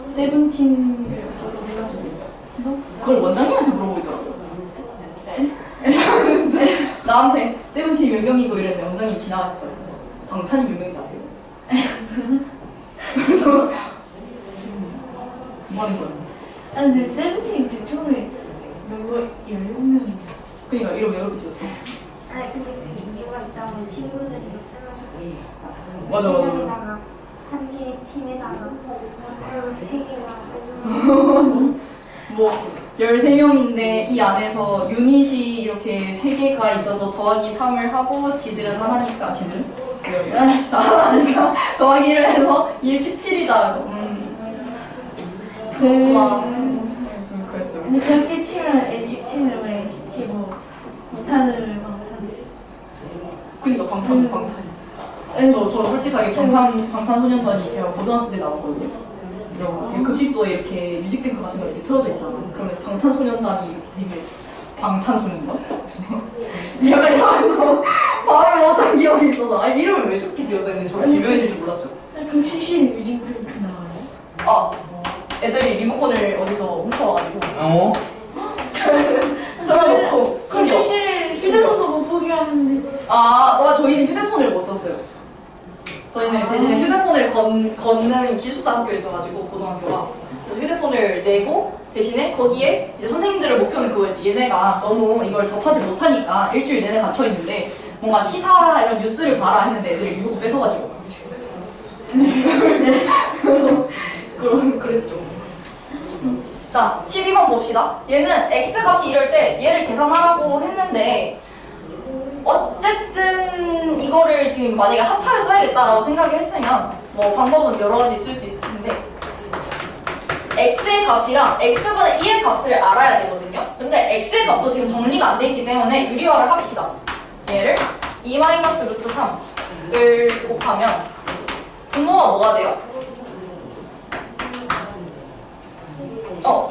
세븐틴 그걸 원장님한테 물어보고 있더라고요. 나한테 세븐틴이 몇 명이고 이랬는데 원장님이 지나갔어요. 방탄이 몇 명인지 아세요? 그래서 뭐 하는 거야? 아 근데 세븐틴 그 처음에 멤버 17명인데 그니까 이름 왜 그렇게 지었어? 아니 근데 그 이유가 있다고 친구들이 써가지고 맞아. 팀에다가 한 개 팀에다가 그리고 3개가 뭐 13명인데 이 안에서 유닛이 이렇게 3개가 있어서 더하기 3을 하고 지들은 하나니까 지들은? 자 하나니까 더하기 1을 해서 1 17이다 그래서 그랬어요. 근데 그렇게 치면 NCT는 왜 NCT고 방탄은 왜 방탄? 그니까 방탄 저 솔직하게 방탄소년단이 제가 고등학생 때 나왔거든요. 그래서 급식소에 이렇게 뮤직뱅크 같은 거 이렇게 틀어져 있잖아. 그러면 방탄소년단이 이렇게 되게 방탄소년단? 약간 이러면서 발음을 못한 기억이 있어서 이름을 왜 좋게 지어서 했는데 저렇게 유명해질 줄 몰랐죠. 그럼 실시에 뮤직뱅크 나와요? 애들이 리모컨을 어디서 훔쳐와가지고 어? 틀어놓고 그럼 숨겨. 실시에 휴대폰도 못 보게 하는데 저희는 휴대폰을 못 썼어요. 저희는 대신에 휴대폰을 걷는 기숙사 학교였어가지고 고등학교가 그래서 휴대폰을 내고 대신에 거기에 이제 선생님들의 목표는 그거였지. 얘네가 너무 이걸 접하지 못하니까 일주일 내내 갇혀있는데 뭔가 시사 이런 뉴스를 봐라 했는데 애들이 리모컨 뺏어가지고 그랬죠. 자 12번 봅시다. 얘는 x값이 이럴 때 얘를 계산하라고 했는데 어쨌든 이거를 지금 만약에 합차를 써야겠다라고 생각했으면 뭐 방법은 여러 가지 있을 수 있을 텐데 x의 값이랑 x분의 2의 값을 알아야 되거든요. 근데 x의 값도 지금 정리가 안 돼 있기 때문에 유리화를 합시다. 얘를 2-루트3을 곱하면 분모가 뭐가 돼요?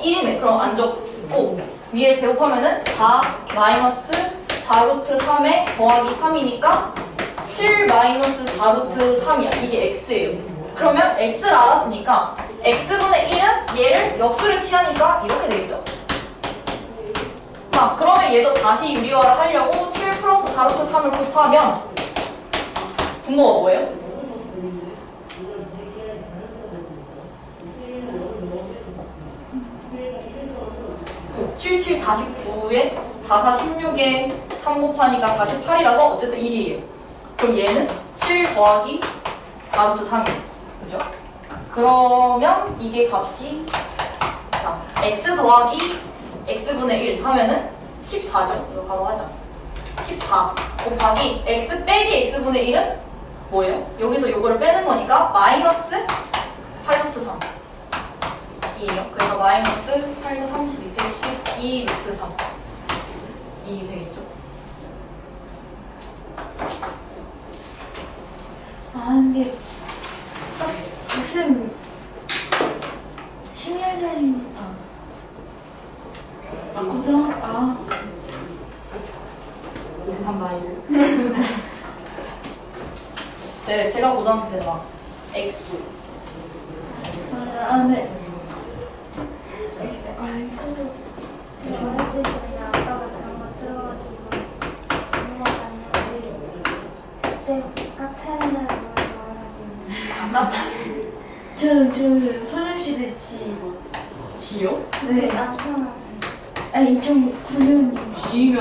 1이네. 그럼 안 적고 위에 제곱하면은 4 마이너스 4루트 3에 더하기 3이니까 7 마이너스 4루트 3이야. 이게 x예요. 그러면 x를 알았으니까 x분의 1은 얘를 역수를 취하니까 이렇게 되겠죠. 자, 그러면 얘도 다시 유리화를 하려고 7 플러스 4루트 3을 곱하면 분모가 뭐예요? 77, 49에 44, 16에 3 곱하니까 48이라서 어쨌든 1이에요. 그럼 얘는 7 더하기 4루트 3이에요. 그죠? 그러면 이게 값이 자, x 더하기 x분의 1 하면은 14죠. 이거 바로 하자. 14 곱하기 x 빼기 x분의 1은 뭐예요? 여기서 요거를 빼는 거니까 마이너스 8루트 3 이에요. 그래서 마이너스 8도 32, 112 루트 3 이 되겠죠? 근데 딱 무슨 10년 전이니까 무슨 나이를 제가 고등학생 때 막 액수 네. 제가 어렸을 때 그냥 아빠가 그런 거 들어가지고 공부했는데 그때 카페인을 먹어가지고 저는 소녀시대 지요? 네. 나타나 아니 2009년 G면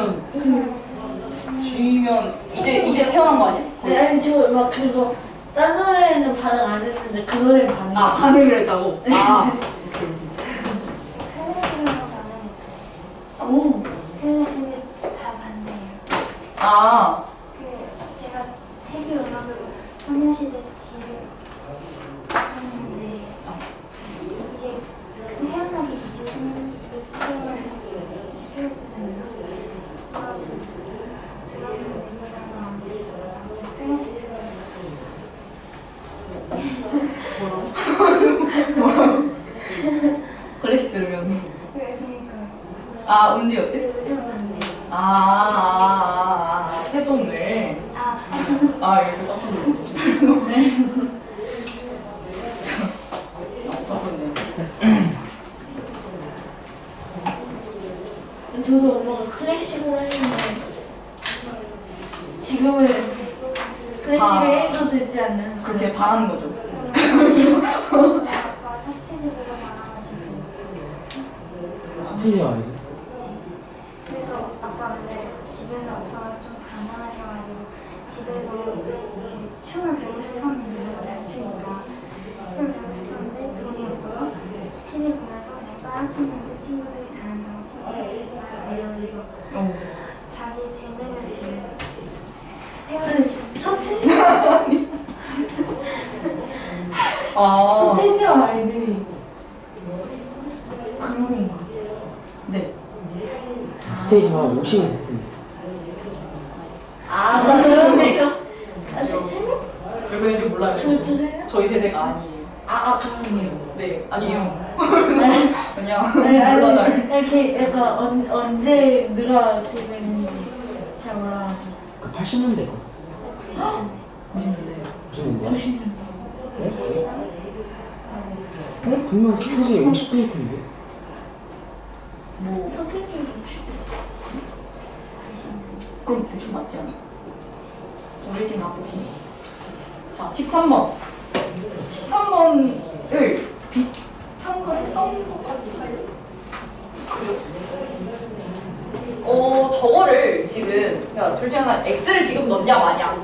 이제 태어난 거 아니야? 아니 저 막 그거 딴 노래는 반응 안 했는데 그 노래는 반응 반응을 했다고? 클래식으로 반응했어요. 오 클래식을 다 봤네요. 제가 태교 음악으로 소녀시대 지를 했는데 이게 태어나기 전 6개월 시절이잖아요. 들었는데 클래식 아, 음지 어때? 요즘 반대. 태동을. 아, 이거 깜짝 놀랐네. 저도 엄마가 클래식을 했는데 지금은 클래식을 해도 되지 않는 그렇게 바라는 거죠. 아까 서태지 보고 나와가지고. 스테이지가 아니고. 그래서 아빠 근데 집에서 아빠가 좀 가난하셔가지고 집에서 이제 춤을 배우고 싶었는데 너무 잘 추니까 춤을 배우고 싶었는데 돈이 없어서 TV 보면서 그냥 다른 친구들 친구들이 잘한다고 칭찬해준다 이러면서 자기 재능을 태어난 서태지 서태지와 아이들이 그룹인가? 네. 스테이지만 50년 됐습니다. 그러네요. 세 명? 왜 그런지 몰라요. 두 세? 저희 세대가 아니에요. 그러네요. 네, 아니에요. 아니, 그냥 아니, 몰라 잘. 이렇게 약간 언제 누가 되는지 잘 몰라가지고. 그 80년대 거. 90년대. 90년대야? 90년. 분명 스테이지 50대일 텐데. 뭐 서태지 그럼 대충 맞지 않아? 좀 일찍 나쁘지. 자, 13번. 13번을 비슷한 걸 했던 것 같아요. 저거를 지금, 그러니까 둘 중에 하나, X를 지금 넣냐, 마냐?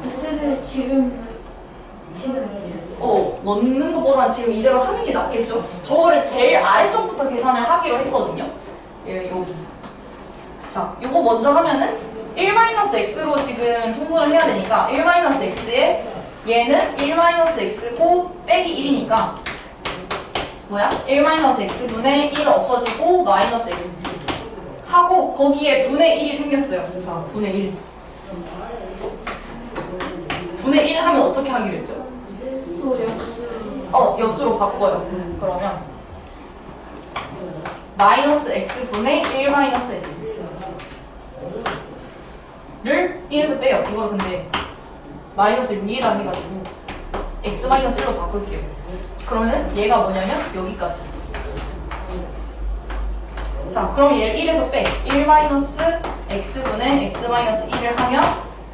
X를 지금 넣는 것보다는 지금 이대로 하는 게 낫겠죠? 저거를 제일 아래쪽부터 계산을 하기로 했거든요. 여기. 자, 요거 먼저 하면은 1-x로 지금 통분을 해야 되니까 1-x에 얘는 1-x고 빼기 1이니까 뭐야? 1-x분의 1 없어지고 마이너스 x 하고 거기에 분의 1이 생겼어요. 자, 분의 1. 분의 1 하면 어떻게 하기로 했죠? 역수로 바꿔요. 그러면 마이너스 x분의 1-x 를 1에서 빼요. 이걸 근데 마이너스를 위에다 해가지고 x-1로 바꿀게요. 그러면은 얘가 뭐냐면 여기까지. 자, 그럼 얘를 1에서 빼. 1-x분의 x-1을 하면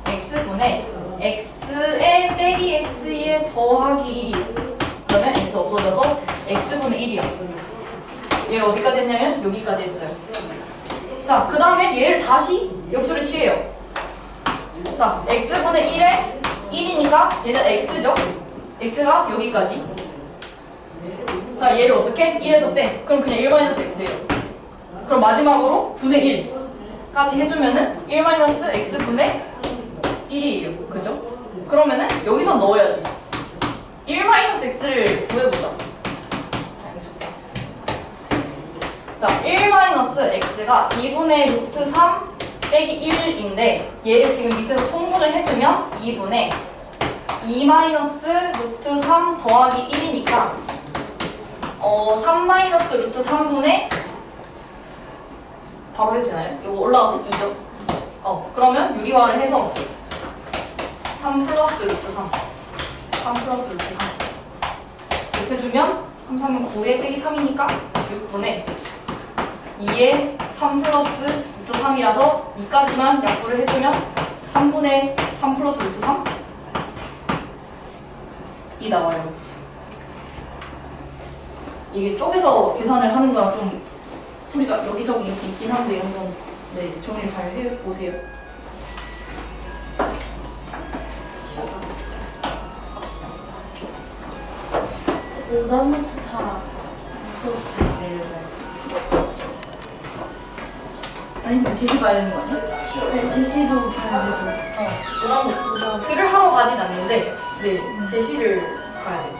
x분의 x에 빼기 x에 더하기 1이 그러면 x 없어져서 x분의 1이야. 얘를 어디까지 했냐면 여기까지 했어요. 자, 그 다음에 얘를 다시 역수를 취해요. 자, x분의 1에 1이니까 얘는 x죠? x가 여기까지. 자, 얘를 어떻게? 1에서 빼. 그럼 그냥 1-x예요. 그럼 마지막으로 분의 1까지 해주면은 1-x분의 1이에요. 그죠? 그러면은 여기서 넣어야지. 1-x를 구해보자. 자, 1-x가 2분의 루트 3 빼기 1인데 얘를 지금 밑에서 통분을 해주면 2분의 2-루트 3 더하기 1이니까 3-루트 3분의 바로 해도 되나요? 이거 올라가서 2죠? 그러면 유리화를 해서 3 플러스 루트 3 3 플러스 루트 3 이렇게 해주면 3, 3은 9에 빼기 3이니까 6분의 2에 3 플러스 루트 3이라서 2까지만 약분을 해주면 3분의 3 플러스 루트 3 이 나와요. 이게 쪼개서 계산을 하는 거랑 좀 풀이가 여기저기 이렇게 있긴 한데 한번 정리 잘 해보세요. 오답부터 다 무서웠어요. 아니 근데 제시 봐야 되는 거 아니야? 네, 제시로 봐야 돼서. 오답 글을 하러 가진 않는데 제시를 봐야 돼요.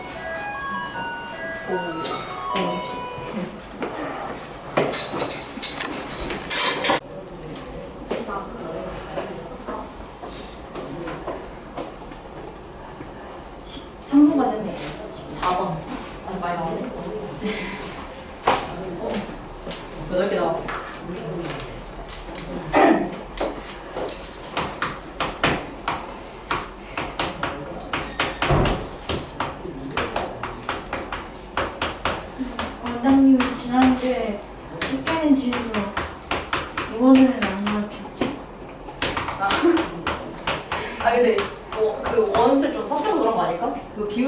까지 했네. 14번. 아주 많이 나오네. 8개 나왔어.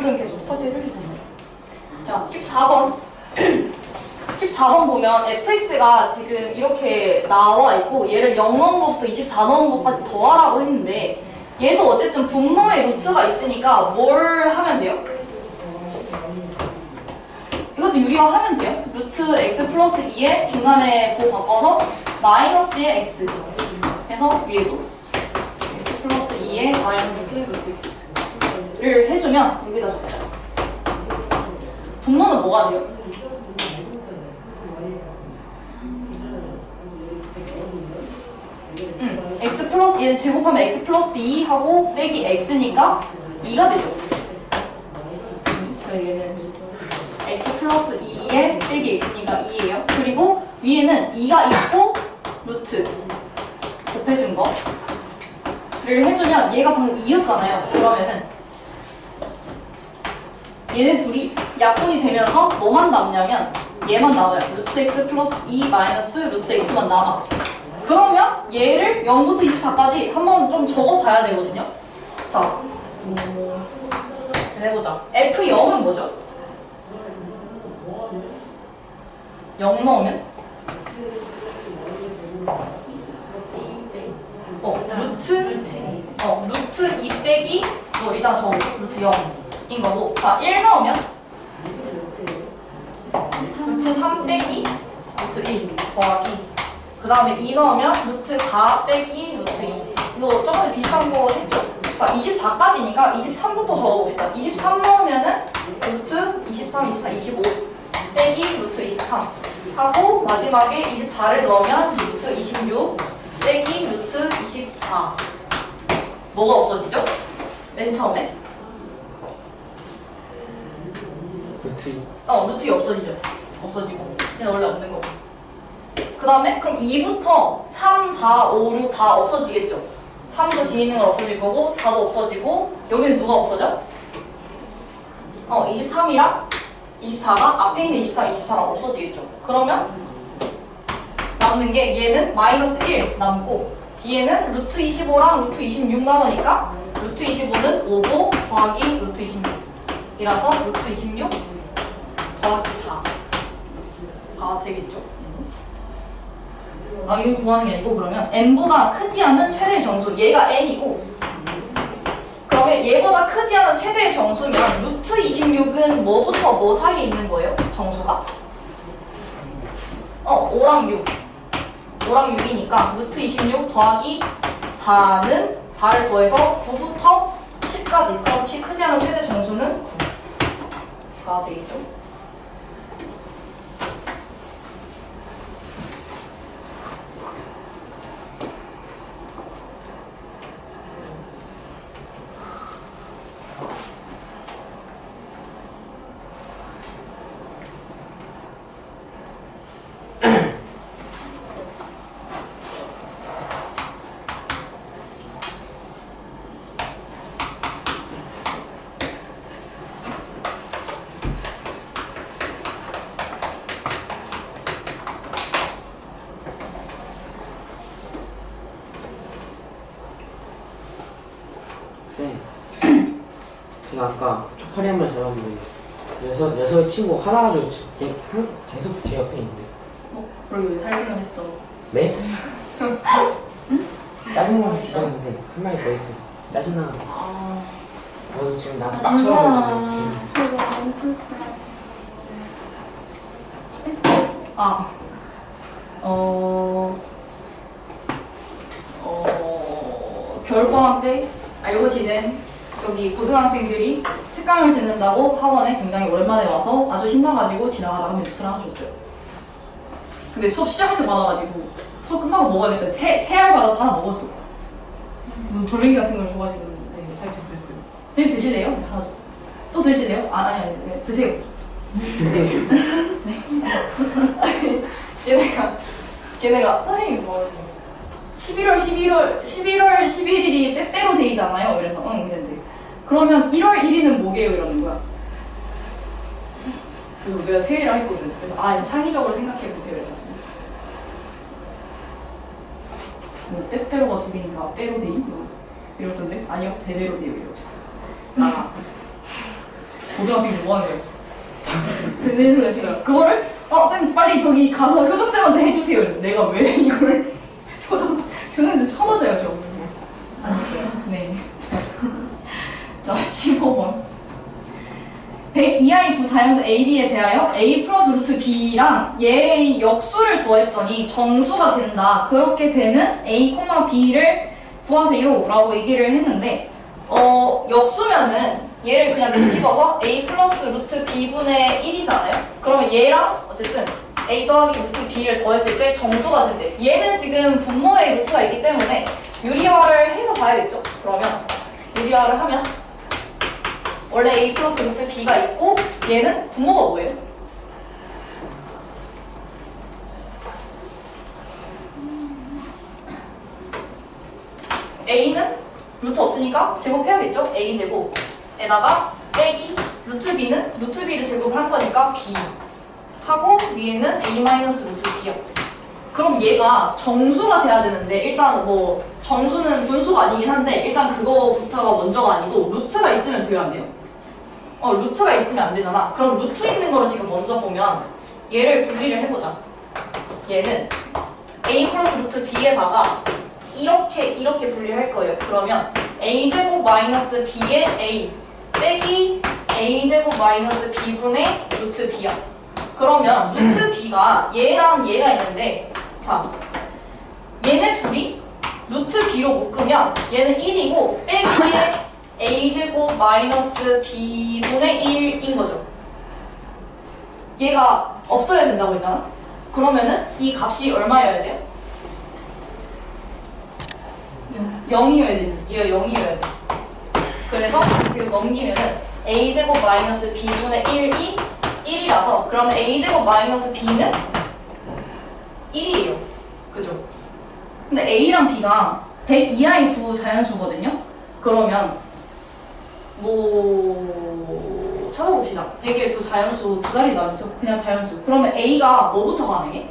점수는 계속 퍼지를 해줍니다. 자, 14번. 14번 보면 fx가 지금 이렇게 나와 있고 얘를 0 넣은 것부터 24 넣은 것까지 더하라고 했는데 얘도 어쨌든 분모에 루트가 있으니까 뭘 하면 돼요? 이것도 유리화하면 돼요. 루트 x 플러스 2에 중간에 고 바꿔서 마이너스의 x 해서 위에도 x 플러스 2에 마이너스 루트 x를 해주면 여기다 적자. 분모는 뭐가 돼요? x 플러스 얘는 제곱하면 x 플러스 2 하고 빼기 x니까 2가 되죠. 그래서 얘는 x 플러스 2에 빼기 x니까 2예요. 그리고 위에는 2가 있고 루트 곱해준 거를 해주면 얘가 방금 2였잖아요. 그러면은 얘네 둘이 약분이 되면서 뭐만 남냐면 얘만 남아요. 루트 x 플러스 2 마이너스 루트 x만 남아. 그러면 얘를 0부터 24까지 한번 좀 적어봐야 되거든요. 자, 해보자. F0은 뭐죠? 0 넣으면? 루트 2 빼기, 일단 저 루트 0인 거고. 자, 1 넣으면? 루트 3 빼기, 루트 1 더하기. 그 다음에 2 넣으면 루트 4 빼기 루트 2. 이거 저번에 비슷한 거 했죠? 자, 24까지니까 23부터 적어봅시다. 23 넣으면은 루트 23, 24, 25 빼기 루트 23 하고 마지막에 24를 넣으면 루트 26 빼기 루트 24. 뭐가 없어지죠? 맨 처음에? 루트 2. 루트 2 없어지죠. 없어지고 얘는 원래 없는 거고. 그 다음에 그럼 2부터 3, 4, 5, 6 다 없어지겠죠. 3도 뒤에 있는 건 없어질 거고 4도 없어지고 여기는 누가 없어져? 23이랑 24가 앞에 있는 24, 24랑 없어지겠죠. 그러면 남는 게 얘는 마이너스 1 남고 뒤에는 루트 25랑 루트 26 남으니까 루트 25는 5고 더하기 루트 26이라서 루트 26 더하기 4가 되겠죠. 이거 구하는 게 아니고 그러면 n보다 크지 않은 최대의 정수 얘가 n이고 그러면 얘보다 크지 않은 최대의 정수면 루트 26은 뭐부터 뭐 사이에 있는 거예요? 정수가? 5랑 6 5랑 6이니까 루트 26 더하기 4는 4를 더해서 9부터 10까지 그렇지 크지 않은 최대 정수는 9가 되겠죠. 제가 아까 초파리 한 번 잡았는데 녀석의 친구 화나가지고 계속 제 옆에 있는데 그러게 왜 살생을 했어? 네? 짜증나서 죽었는데 한 마리 더 있어. 짜증나. 너도 지금 나딱 쳐가지고 겨울방학 때 알고 지낸 여기 고등학생들이 특강을 듣는다고 학원에 굉장히 오랜만에 와서 아주 신나가지고 지나가다가 뉴스를 하나 줬어요. 근데 수업 시작할 때 받아가지고 수업 끝나고 먹어야겠다. 새알 받아서 하나 먹었어. 돌멩이 같은 걸 줘가지고 하여튼 그랬어요. 그냥 드실래요? 그래서 하나 줘. 또 드실래요? 아니, 네, 드세요. 걔네가 선생님 뭐 11월 11일이 빼빼로 데이잖아요. 그래서 응 그랬는데 그러면 1월 1일은 뭐게요? 이러는 거야. 그리고 내가 세일을 했거든. 그래서 창의적으로 생각해보세요. 이래가지고 뭐 빼빼로가 두 개니까 빼로 데이? 이러면서 근데 아니요 베베로 데이 이러죠. 고등학생이 뭐하네요. 그대로 그랬어요. 그거를 쌤 빨리 저기 가서 효정쌤한테 해주세요. 내가 왜 이걸 효정쌤 처음 맞아요 저. 안 했어요. 네. 자 15번. 100 이하의 두 자연수 A, B에 대하여 A 플러스 루트 B랑 얘의 역수를 더했더니 정수가 된다. 그렇게 되는 A, B를 구하세요 라고 얘기를 했는데 역수면은 얘를 그냥 뒤집어서 A 플러스 루트 B분의 1이잖아요. 그러면 얘랑 어쨌든 A 더하기 루트 B를 더했을 때 정수가 된대. 얘는 지금 분모의 루트가 있기 때문에 유리화를 해서 봐야겠죠. 그러면 유리화를 하면 원래 A 플러스 루트 B가 있고 얘는 분모가 뭐예요? A는 루트 없으니까 제곱해야겠죠? A 제곱에다가 빼기 루트 B는 루트 B를 제곱을 한 거니까 B 하고 위에는 A 마이너스 루트 B야. 그럼 얘가 정수가 돼야 되는데 일단 뭐 정수는 분수가 아니긴 한데 일단 그거부터가 먼저가 아니고 루트가 있으면 돼요 안 돼요? 루트가 있으면 안 되잖아. 그럼 루트 있는 거를 지금 먼저 보면 얘를 분리를 해보자. 얘는 A 플러스 루트 B에다가 이렇게 분리를 할 거예요. 그러면 A제곱 마이너스 B의 A 빼기 A제곱 마이너스 B분의 루트 B야. 그러면 루트 B가 얘랑 얘가 있는데 자 얘네 둘이 루트 B로 묶으면 얘는 1이고 빼기에 A제곱 마이너스 B분의 1인 거죠. 얘가 없어야 된다고 했잖아. 그러면은 이 값이 얼마여야 돼요? 0이어야 되지. 얘가 0이어야 돼. 그래서 지금 넘기면은 A제곱 마이너스 B분의 1이 1이라서 그러면 A제곱 마이너스 B는 1이에요. 그죠? 근데 A랑 B가 100 이하의 두 자연수거든요? 그러면 뭐 찾아봅시다. 100의 두 자연수 두 자리도 아니죠? 그냥 자연수. 그러면 A가 뭐부터 가능해?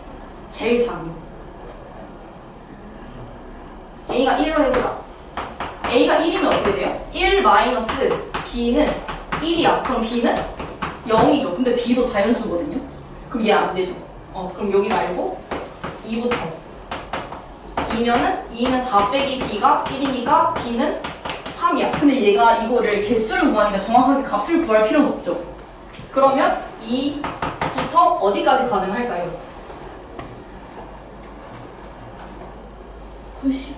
제일 작은 거. A가 1로 해보자. A가 1이면 어떻게 돼요? 1 마이너스 B는 1이야. 그럼 B는 0이죠. 근데 B도 자연수거든요. 그럼 얘 안 되죠. 그럼 여기 말고 2부터 2면은 2는 4 빼기 B가 1이니까 B는 3이야. 근데 얘가 이거를 개수를 구하니까 정확하게 값을 구할 필요는 없죠. 그러면 2부터 어디까지 가능할까요? 90.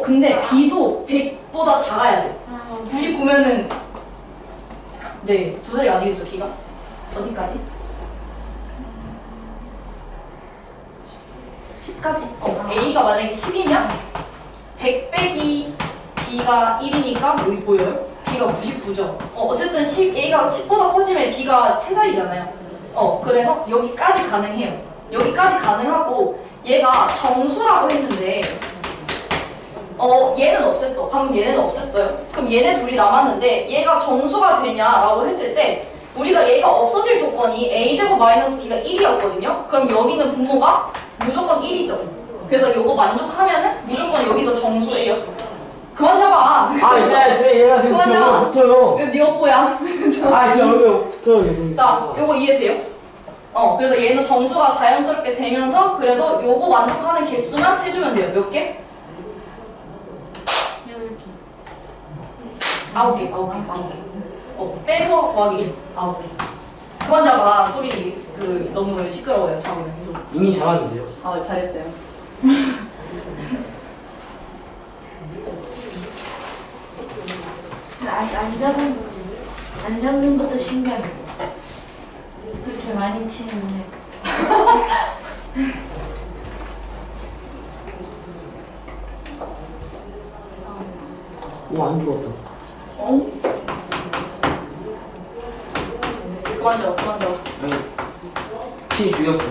근데 B도 100보다 작아야 돼. 99면은 네, 두 자리 아니겠죠, B가? 어디까지? 10까지? A가 만약에 10이면 100 빼기 B가 1이니까 여기 보여요? B가 99죠. 어쨌든 A가 10보다 커지면 B가 최다이잖아요. 그래서 여기까지 가능해요. 여기까지 가능하고 얘가 정수라고 했는데 얘는 없앴어. 방금 얘는 없앴어요. 그럼 얘네 둘이 남았는데 얘가 정수가 되냐라고 했을 때 우리가 얘가 없어질 조건이 A제곱 마이너스 B가 1이었거든요. 그럼 여기는 분모가 무조건 1이죠. 그래서 요거 만족하면은 무조건 여기도 정수예요. 그만 잡아. 제 얘가 계속 저 얼굴 붙어요. 이거 네 업보야. 제 얼굴 붙어요 계속. 자, 요거 이해돼요? 그래서 얘는 정수가 자연스럽게 되면서 그래서 요거 만족하는 개수만 세주면 돼요. 몇 개? 9개. 빼서 더하기 1. 9개. 그만 잡아. 소리 너무 시끄러워요. 잡으면 계속. 이미 잡았는데요. 잘했어요. 안 잡는 것도 신기하네. 그렇게 많이 치는데. 안 죽었다. 그만 잡아. 아니, 피 죽였어.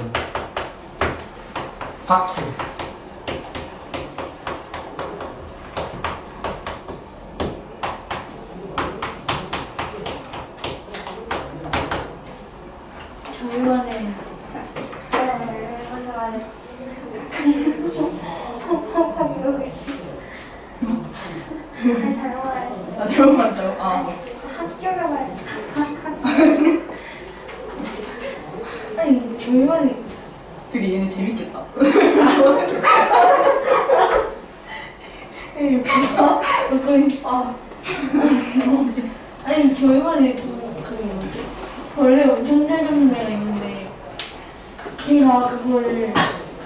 박수. 저희만의 먼저 말해. 잘못 말했어. 잘못 말했어요. 학교를 예전에 뭐지? 벌레 엄청 잘 잡는 애가 있는데 걔가 그거를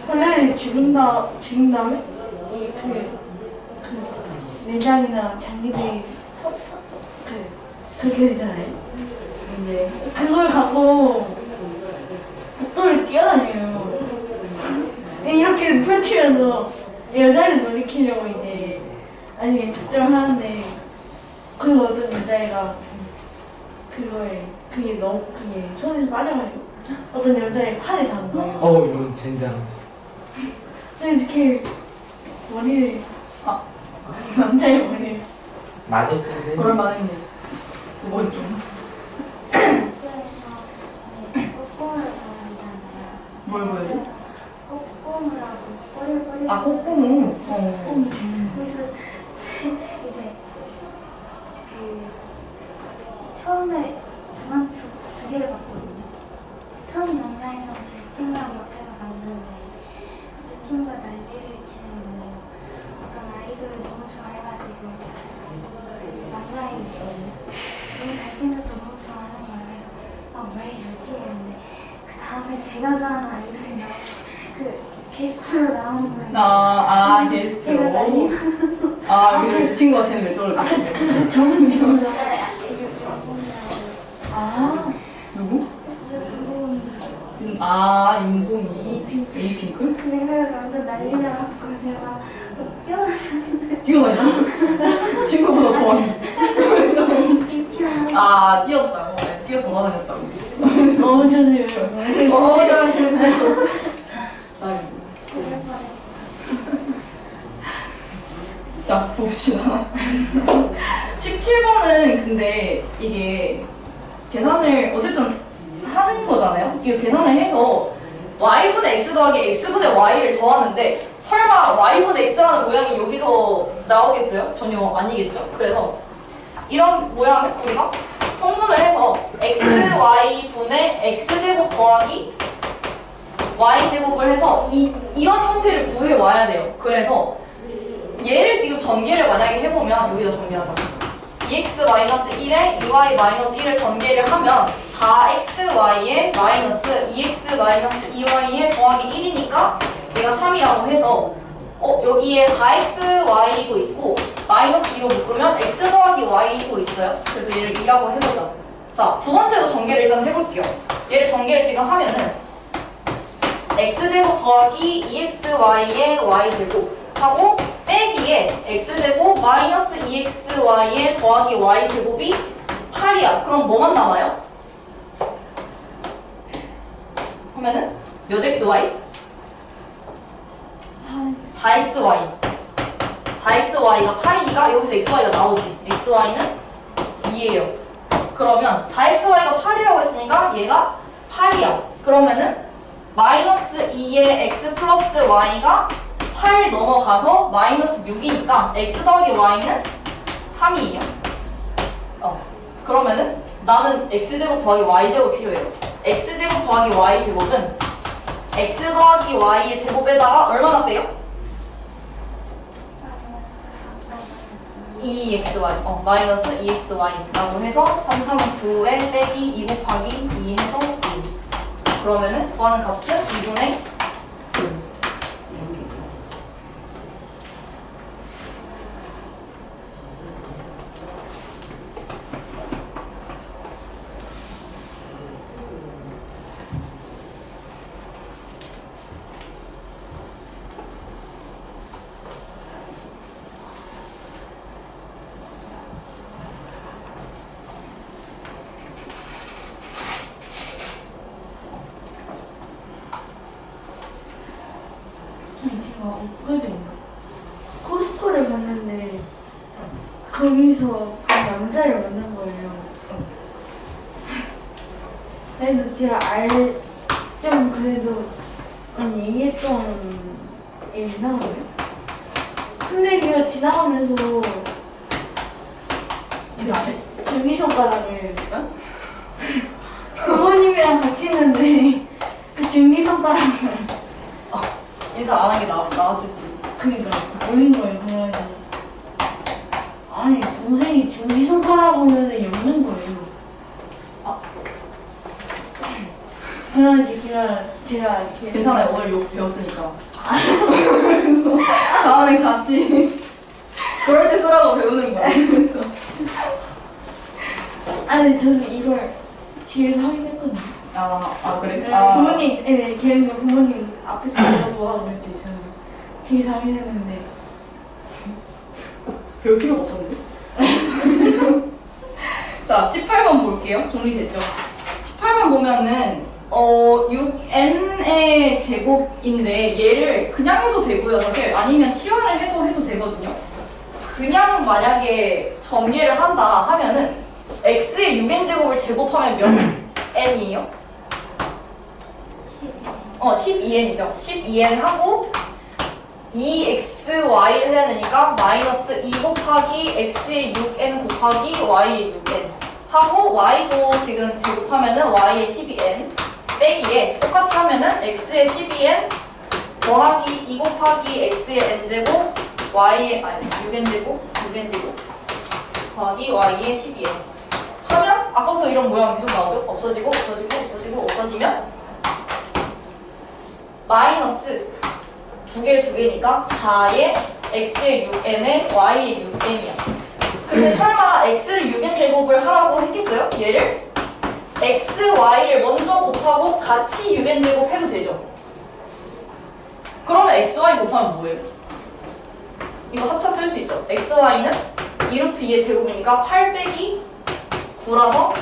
벌레를 죽인 다음에 그 내장이나 장기들이 그렇게 되잖아요. 근데 그걸 갖고 복도를 뛰어다녀요. 이렇게 펼치면서 여자를 놀이키려고 이제 아니 작정을 하는데 그 어떤 여자애가 그게 손에서 빠져가지고 어떤 여자의 팔에 닿은 거예요. 이건 젠장. 그래서 이렇게 머리를 남자의 머리를 맞을 짓은 그럴 만했네. 그건 좀. 꼬꼬를 보여주잖아요. 뭘 보여줘? 꼬꼬를 하고 꼬리꼬리. 아, 꼬꼬무. 그래서 이제 그 처음에 두 개를 봤거든요. 처음 영상에서 제 친구랑 옆에서 봤는데 제 친구가 난리를 치는 거예요. 어떤 아이돌을 너무 좋아해가지고 그 남자아이거든요. 너무 잘생겨서 너무 좋아하는 거예요. 그래서 왜 이러지? 했는데 그 다음에 제가 좋아하는 아이돌이 그 게스트로 나오는 거예요. 게스트로. 제가 난리 그래서 그 친구가 쟤는 왜 저러지? 저는 지금 누구? 윤봉이. 에이핑크? 근데 그래서 완전 난리 나갖고 제가 뛰어다녔는데 뛰어다녔죠? 친구보다 더 많이. 뛰었다고? 뛰어 돌아다녔다고. 저는 자, 봅시다. 17번은 근데 이게 계산을 어쨌든 하는 거잖아요? 이거 계산을 해서 y분의 x 더하기 x분의 y를 더하는데 설마 y분의 x라는 모양이 여기서 나오겠어요? 전혀 아니겠죠? 그래서 이런 모양을 우리가 통분을 해서 xy분의 x제곱 더하기 y제곱을 해서 이런 형태를 구해와야 돼요. 그래서 얘를 지금 전개를 만약에 해보면 여기다 전개하자. 2x-1에 2y-1을 전개를 하면 4xy에 마이너스 2x-2y에 더하기 1이니까 얘가 3이라고 해서 여기에 4xy도 있고 마이너스 2로 묶으면 x 더하기 y도 있어요. 그래서 얘를 2라고 해보자. 자, 두 번째로 전개를 일단 해볼게요. 얘를 전개를 지금 하면은 x제곱 더하기 2xy의 y제곱 하고 빼기에 x제곱 마이너스 2xy에 더하기 y제곱이 8이야. 그럼 뭐만 남아요? 하면은 몇 xy? 4xy. 4xy가 8이니까 여기서 xy가 나오지. xy는 2예요. 그러면 4xy가 8이라고 했으니까 얘가 8이야. 그러면은 마이너스 2의 x 플러스 y가 8 넘어가서 마이너스 6이니까 x 더하기 y는 3이에요. 그러면은 나는 x제곱 더하기 y제곱 필요해요. x제곱 더하기 y제곱은 x 더하기 y의 제곱에다가 얼마나 빼요? 2xy, 마이너스 2xy라고 해서 3, 3, 9에 빼기 2 곱하기 2 해서 2. 그러면은 구하는 값은 2분의 9. 제가 엊그제 코스코를 갔는데 거기서 그 남자를 만난 거예요. 그래도 제가 좀 그래도 얘기했던 애 이상하고요. 근데 걔가 지나가면서 이상하네. 증기손가락을 부모님이랑 같이 있는데 그 증기손가락을 인사 안 한 게 나았을지. 그니까 보인 거예요. 그래가지고 아니 동생이 증기손가락 오면은 엮는 거예요. 그래야지 제가 이렇게 괜찮아요. 오늘 욕 배웠으니까. 그래서 다음엔 같이 그럴 때 쓰라고 배우는 거야. 그래서 아니 저는 이걸 뒤에서 하긴 했거든요. 그래? 네, 부모님, 네, 걔는 부모님 앞에서 뭐 하고 그랬지 저는 뒤에서 하긴 했는데 배울 필요가 없었는데. 자, 18번 볼게요. 정리됐죠? 18번 보면은 6n의 제곱인데 얘를 그냥 해도 되고요. 사실 아니면 치환을 해서 해도 되거든요. 그냥 만약에 전개를 한다 하면은 x의 6n 제곱을 제곱하면 몇 n이에요? 12n이죠. 12n 하고 2xy를 해야 되니까 마이너스 2 곱하기 x의 6n 곱하기 y의 6n 하고 y도 지금 제곱하면은 y의 12n 빼기에 똑같이 하면은 x의 12n 더하기 2 곱하기 x의 n제곱 y의 6n제곱 더하기 y의 12n 하면 아까부터 이런 모양이 계속 나오죠? 없어지면 마이너스 두 개니까 4의 x의 6n에 y의 6n이야. 근데 설마 x를 6n 제곱을 하라고 했겠어요? 얘를 x, y를 먼저 곱하고 같이 6n 제곱 해도 되죠? 그러면 x, y 곱하면 뭐예요? 이거 합차 쓸 수 있죠? x, y는 2루트 2의 제곱이니까 8 빼기 9라서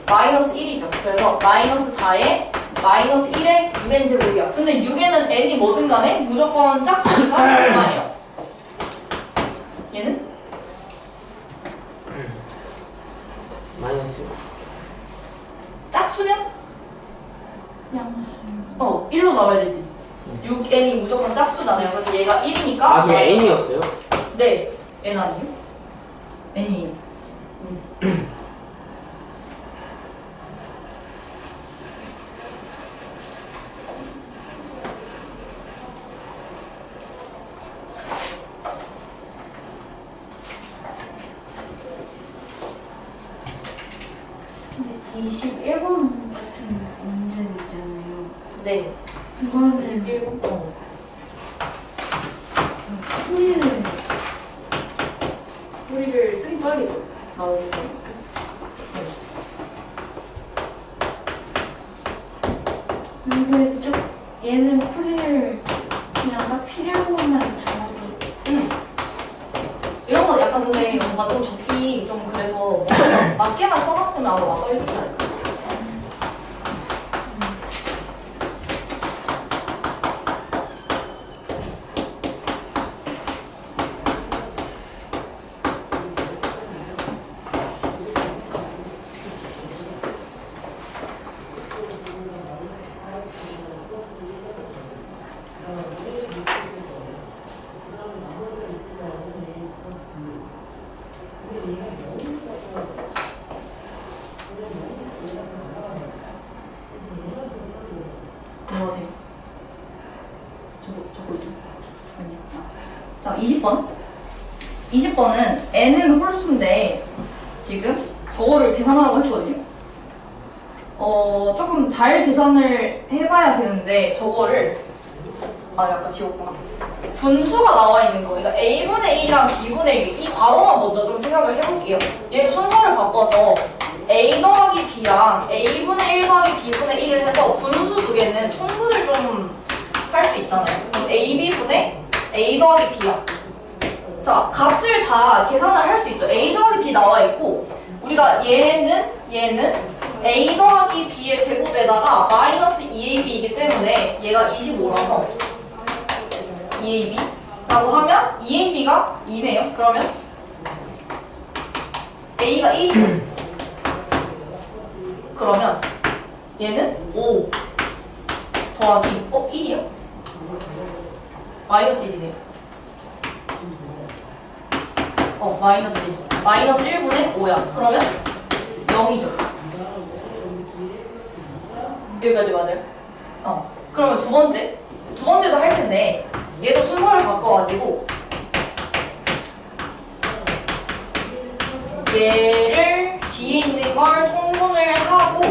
마이너스 1이죠. 그래서 마이너스 4에 마이너스 1의 6n 제곱이야. 근데 6n은 n이 뭐든 간에 무조건 짝수니까 얼마예요? 얘는? 마이너스. 양수 짝수면? 1로 나와야 되지. 6n이 무조건 짝수잖아요. 그래서 얘가 1이니까. 저게 n이었어요? 네. n 아니에요? n이에요. 근데 21번 같은 문제 있잖아요. 네. 그거는 21번. 풀이를 쓰긴 써야겠죠. 나오는 거. 근데 좀 얘는 풀이를 그냥 막 필요한 것만 적어도 이런 건 약간 근데 뭔가 좀 적기 좀 그래서 맞게만 써놨으면 아마 맞게 해주지 않을까? 뭐 어디? 적고 있어. 아니야. 자, 20번. 20번은 n은 홀수인데 지금 저거를 계산하라고 했거든요. 조금 잘 계산을 해봐야 되는데 저거를 약간 지웠구나. 분수가 나와 있는 거. 그러니까 a분의 1이랑 b분의 1. 이 괄호만 먼저 좀 생각을 해볼게요. 얘 순서를 바꿔서 a 더하기 b랑 a분의 1 더하기 b분의 1을 해서 분수 두 개는 통분을 좀 할 수 있잖아요. 그럼 ab분의 a 더하기 b야. 자, 값을 다 계산을 할 수 있죠. a 더하기 b 나와 있고 우리가 얘는 a 더하기 b의 제곱에다가 마이너스 2ab이기 때문에 얘가 25라서 2ab라고 하면 2ab가 2네요. 그러면 a가 1이죠. 그러면 얘는 5 더하기 1이요? 마이너스 1이네요. 마이너스 1. 마이너스 1분의 5야. 그러면 0이죠. 여기까지 맞아요? 그러면 두 번째도 할 텐데 얘도 순서를 바꿔가지고 얘를 뒤에 있는 걸 통분을 하고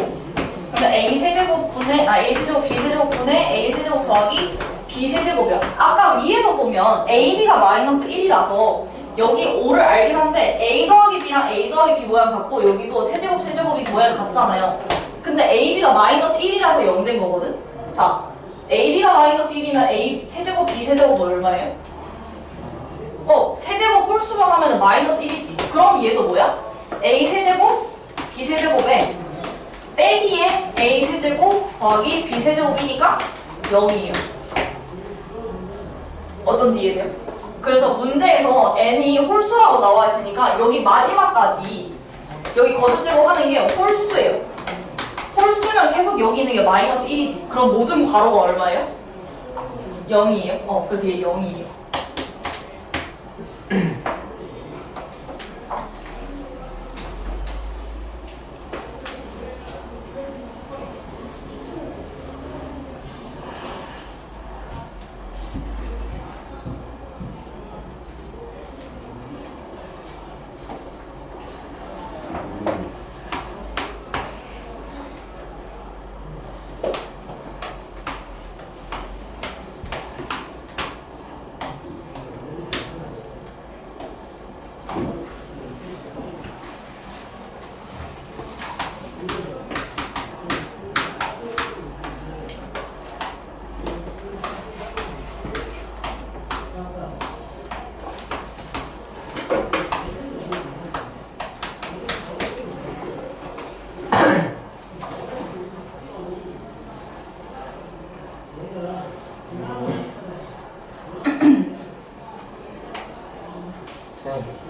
A세제곱 B세제곱분의 A세제곱 더하기 B세제곱이야. 아까 위에서 보면 AB가 마이너스 1이라서 여기 5를 알긴 한데 A 더하기 B랑 A 더하기 B 모양 같고 여기도 세제곱 세제곱이 모양 같잖아요. 근데 AB가 마이너스 1이라서 0 된 거거든? 자, AB가 마이너스 1이면 A 세제곱 B 세제곱 얼마예요? 세제곱 홀수만 하면 마이너스 1이지. 그럼 얘도 뭐야? A 세제곱 B 세제곱에 빼기에 A 세제곱 더하기 B 세제곱이니까 0이에요. 어떤지 이해돼요? 그래서 문제에서 n이 홀수라고 나와 있으니까 여기 마지막까지 여기 거듭제곱 하는 게 홀수예요. 홀수면 계속 여기 있는 게 마이너스 1이지. 그럼 모든 괄호가 얼마예요? 0이에요. 그래서 얘 0이에요.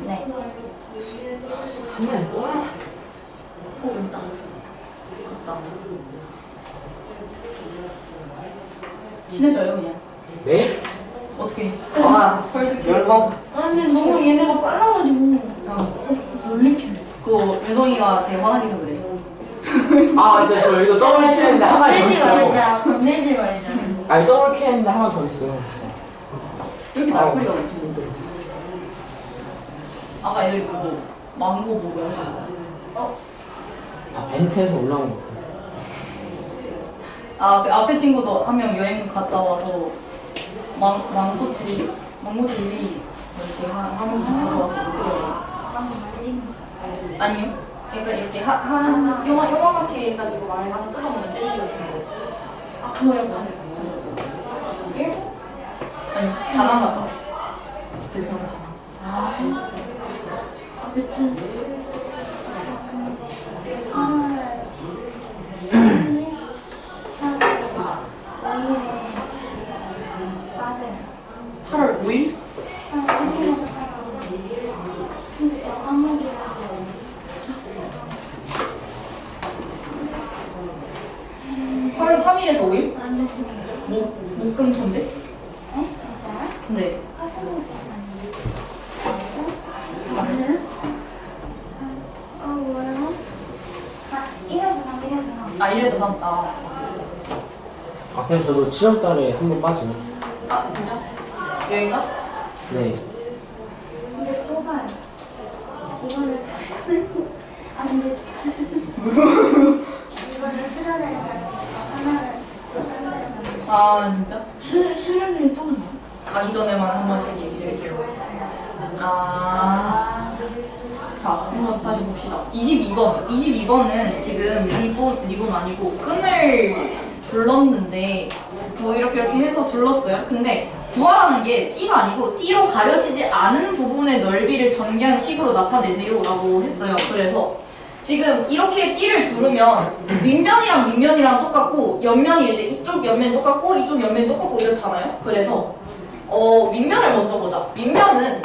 네. 한마디 또 나와. 있다. 갔다. 친해져요, 그냥. 네? 어떻게? 아, 설득해. 열번. 아니 너무 얘네가 빨라가지고 놀리켜. 그거 윤성이가 제일 화나기도 그래. 저 여기서 더블 킬했는데 한 마리 더 겁내지 있어요. 말자. 겁내지 말자. 아니 더블 킬했는데 한 마리 더 있어요. 이렇게 날거리가 많지. 아까 애들 그거 망고 보고 벤트에서 올라온 거. 그 앞에 친구도 한 명 여행 갔다 와서 망고 젤리 이렇게 한번 가져와서 아니요. 그러니까 이렇게 요만하게 해가지고 말을 하나 뜯어보면 젤리 같은 거. 그거야 뭐. 아니 다낭 갔다 왔어. 베트남 다낭. 아무튼 맞아요. 8월 5일? 근데 과목이라고 8월 3일에서 5일? 아니 목금토인데? 네? 진짜요? 네. 화수목이 뭐라고? 1에서 3, 1에서 3. 1에서 3. 쌤 저도 7월달에 한 번 빠져요. 진짜? 여행가? 네. 근데 또 봐요. 이거는 근데 이거는 수련회를 하나는 또 수련회를 진짜? 수련이 또 있나? 가기 전에만 한 번씩 얘기를 해줘요. 자, 한번 다시 봅시다. 22번은 지금 리본 아니고 끈을 둘렀는데 뭐 이렇게 해서 둘렀어요. 근데 구하라는 게 띠가 아니고 띠로 가려지지 않은 부분의 넓이를 전개한 식으로 나타내세요 라고 했어요. 그래서 지금 이렇게 띠를 두르면 윗면이랑 밑면이랑 똑같고 옆면이 이제 이쪽 옆면이 똑같고 이쪽 옆면이 똑같고 이렇잖아요. 그래서 윗면을 먼저 보자. 윗면은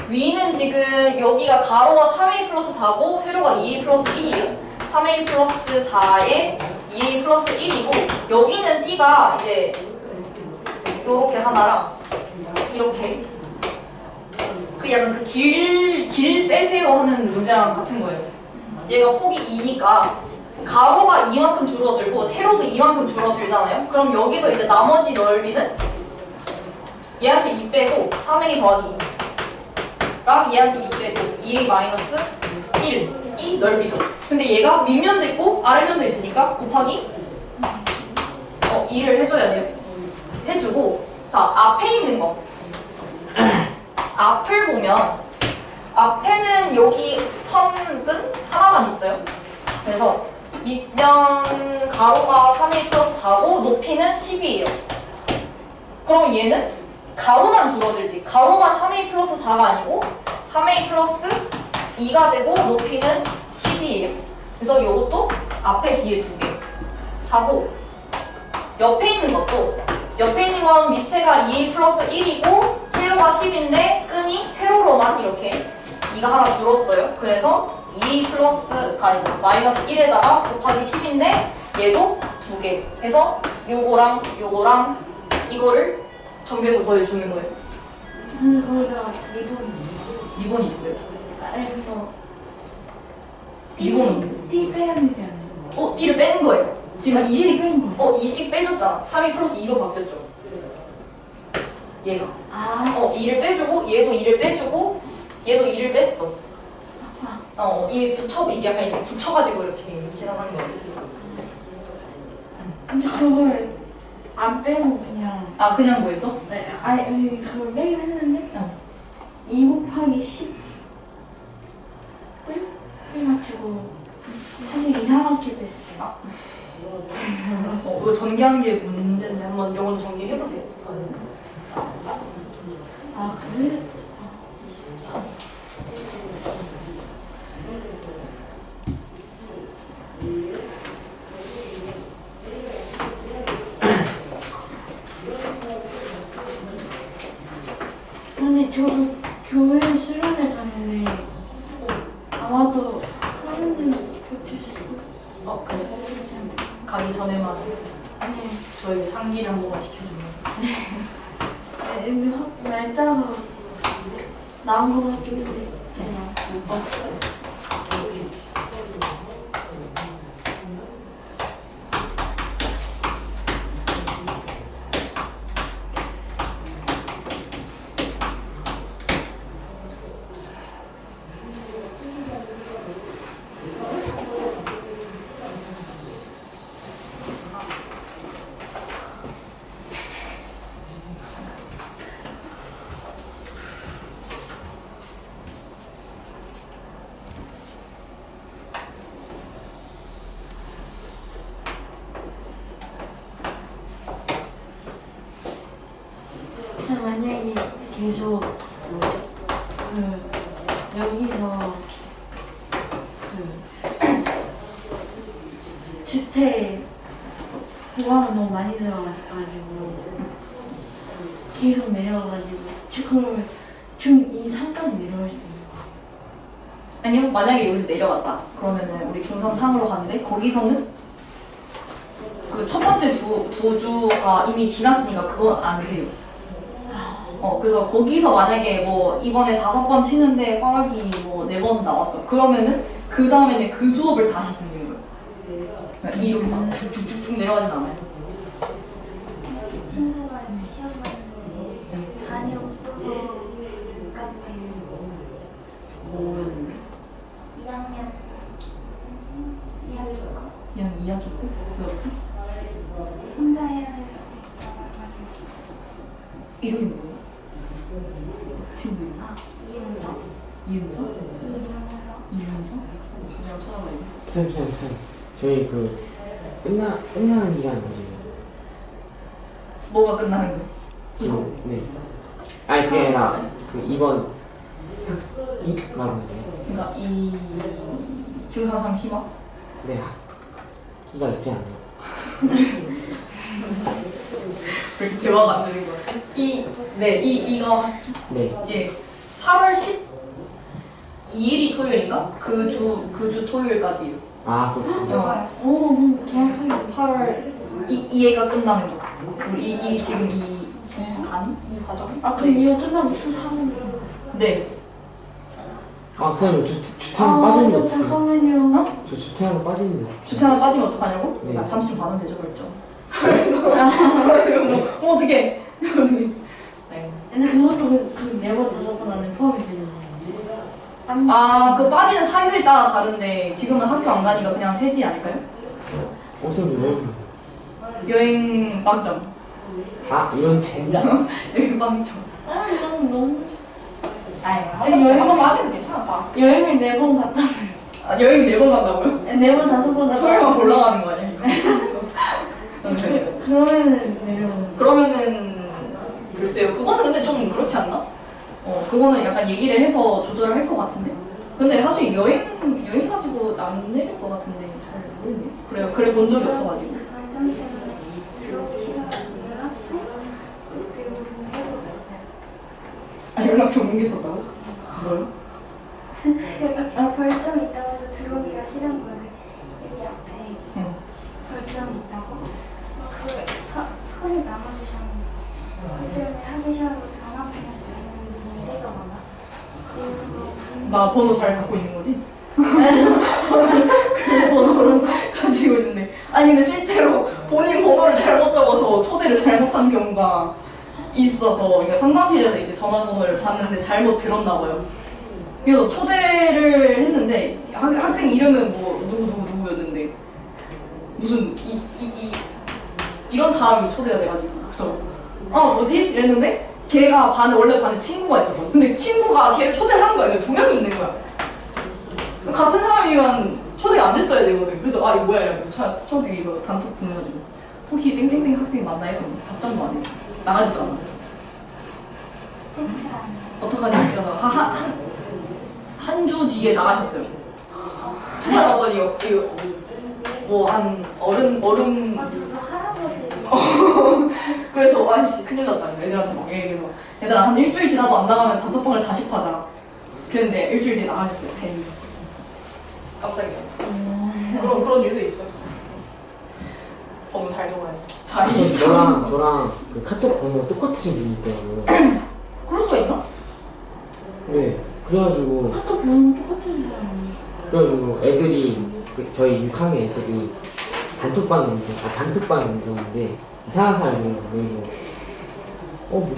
위는 지금 여기가 가로가 3a 플러스 4고 세로가 2a 플러스 1이에요. 3a 플러스 4에 2a 플러스 1이고 여기는 띠가 이제 요렇게 하나랑 이렇게 약간 그 길 빼세요 하는 문제랑 같은 거예요. 얘가 폭이 2니까 가로가 이만큼 줄어들고 세로도 이만큼 줄어들잖아요. 그럼 여기서 이제 나머지 넓이는 얘한테 2 빼고 3a 더하기 2랑 얘한테 2 빼고 2a 마이너스 1이 이 넓이죠. 근데 얘가 윗면도 있고 아랫면도 있으니까 곱하기 2를 해줘야 돼요. 해주고 자 앞에 있는 거 앞을 보면 앞에는 여기 선근 하나만 있어요. 그래서 밑면 가로가 3a 플러스 4고 높이는 10이에요. 그럼 얘는 가로만 줄어들지. 가로만 3a 플러스 4가 아니고 3a 플러스 2가 되고 높이는 10이에요. 그래서 이것도 앞에 뒤에 두 개 하고 옆에 있는 것도 옆에 있는 건 밑에가 2a 플러스 1이고 세로가 10인데 끈이 세로로만 이렇게 2가 하나 줄었어요. 그래서 2 플러스가 아니고 마이너스 1에다가 곱하기 10인데 얘도 두 개 해서 요거랑 요거랑 이거를 전개해서 더해주는 거예요. 거기다가 리본이 있어요. 아니 그거 리본은? 띠 빼야 되지 않아요? 띠를 빼는 거예요. 지금 아, 2씩 뺀 거. 2씩 빼줬잖아. 3이 플러스 2로 바뀌었죠. 얘가 2를 빼주고 얘도 2를 빼주고 얘도 2를 뺐어. 이게 이게 약간 이렇게 붙여가지고 이렇게 계산한 거예요. 근데 그걸 안 빼고 그냥 그냥 뭐 했어? 네, 아니 그걸 빼긴 했는데 2 곱하기 10 해가지고 사실 이상하게 됐어요. 이거 전개한 게 문제인데 한번 이거는 전개해보세요. 그래? 3. 근데 저도 교회 수련회 가는데 아마도 선생님 겹쳐서 그래. 가기 전에만 아니 저에게 상기를 한 번만 시켜주면. 날짜가 나온 거 같긴 한데 제가 만약에 계속 여기서 주택 보강을 너무 많이 들어가지고 계속 내려가가지고 그러면 중2, 3까지 내려갈 수도 있는 거야. 아니요, 만약에 여기서 내려갔다. 그러면은 우리 중선 3으로 가는데 거기서는 그 첫 번째 두 주가 이미 지났으니까 그건 안 돼요. 그래서 거기서 만약에 뭐 이번에 5번 치는데 허락이 뭐 4번 나왔어. 그러면은 그 다음에는 그 수업을 다시 듣는 거예요. 그러니까 이렇게 막 쭉쭉쭉 내려가진 않아요. 제 친구가 시험 봤는데 반이 없어서 못 갔대요. 2학년 2학기고 그냥 이야기고 왜 없지? 혼자 해야 될 수도 있다고 이름이 뭐예요? 친구 이름? 이은서? 이은서? 이은서? 이은서? 제가 찾아봐요. 쌤 저희 끝나는 기간 뭐예요? 뭐가 끝나는 거예요? 이거? 네. 아니 그게 아니라 그 이번 학기 말하는 거예요. 그러니까 이 중3 심화? 네 학기가 있지 않나요? 왜 이렇게 대화가 안 되는 거 같지? 이거 네. 예 8월 12일이 토요일인가? 그 주 토요일까지요. 그렇군요. 오, 계약하기 8월 이 애가 끝나는 거. 이 지금 이 과정? 그럼 이거 끝나고 수 3일 네. 쌤 주택은 빠지는데 어떡해요? 잠깐만요. 저 주택은 빠지는데 어떡해요? 주차가 빠지면 어떡하냐고? 네. 나 30분 받으면 되죠, 그랬죠. 어떡해. 네. 근데 그것도 그 4번, 5번 안에 포함이 되는 거예요. 아, 그 빠지는 사유에 따라 다른데 지금은 학교 안 가니까 그냥 세지 아닐까요? 옷은 왜? 여행 빵점. 아 이런 젠장. 여행 빵점. 아, 너무. 아유, 여행- 한번 마시면 괜찮아. 봐. 여행을 4번 갔다. 아, 여행 4번 간다고요? 4번, 5번 갔다. 토요일만 올라가는 거 아니야? 이거? 그러면은 내려오는. 그러면은 글쎄요. 그거는 근데 좀 그렇지 않나? 그거는 약간 얘기를 해서 조절을 할 것 같은데. 근데 사실 여행 가지고 안 내릴 것 같은데 잘 모르겠네요. 그래 본 적이 없어가지고. 발전 때문에 들어오기 싫어가지고 연락처 그리고 했었어요. 아, 연락처 옮겼었다고? 뭐요? 여기 벌점이 있다고 해서 들어오기가 싫은 거예요. 여기 앞에 응. 벌점이 있다고 그 서를 남아주셨는데 그 때문에 하기 싫어서 전화번호 주는 문제죠 아마. 나 번호 잘 갖고 있는 거지? 그 번호로 가지고 있는데. 아니 근데 실제로 본인 번호를 잘못 적어서 초대를 잘못한 경우가 있어서, 그러니까 상담실에서 이제 전화번호를 받는데 잘못 들었나 봐요. 그래서 초대를 했는데 학생 이름은 뭐 누구였는데 무슨 이런 사람이 초대가 돼가지고, 그래서 뭐지? 이랬는데 걔가 원래 반에 친구가 있었어. 근데 친구가 걔를 초대를 한 거야. 2명이 있는 거야. 같은 사람이면 초대가 안 됐어야 되거든. 그래서 이거 뭐야 이래서 초대 이거 단톡 보내가지고 혹시 땡땡땡 학생이 맞나요? 그럼 답장도 안 해. 나가지도 않아. 어떡하지? 이러다가 한 주 뒤에 나가셨어요. 잘 왔더니 이거 뭐한 어른 저도 할아버지 그래서 아이씨 큰일 났다. 애들한테 막 얘기해서 얘들아 한 일주일 지나도 안 나가면 단톡방을 다시 파자. 그랬는데 일주일 뒤에 나가셨어요. 다행히. 깜짝이야. 그런 일도 있어요. 번호 잘 적어야 돼. 자, 23번. 저랑 그 카톡 번호 똑같으신 분이 있더라고요. 그럴 수가 있나? 네. 그래가지고 카톡 보면 똑같은 사람이. 애들이 저희 6학년 애들이 단톡방을 만들었는데 이상한 사람이 모이고 뭐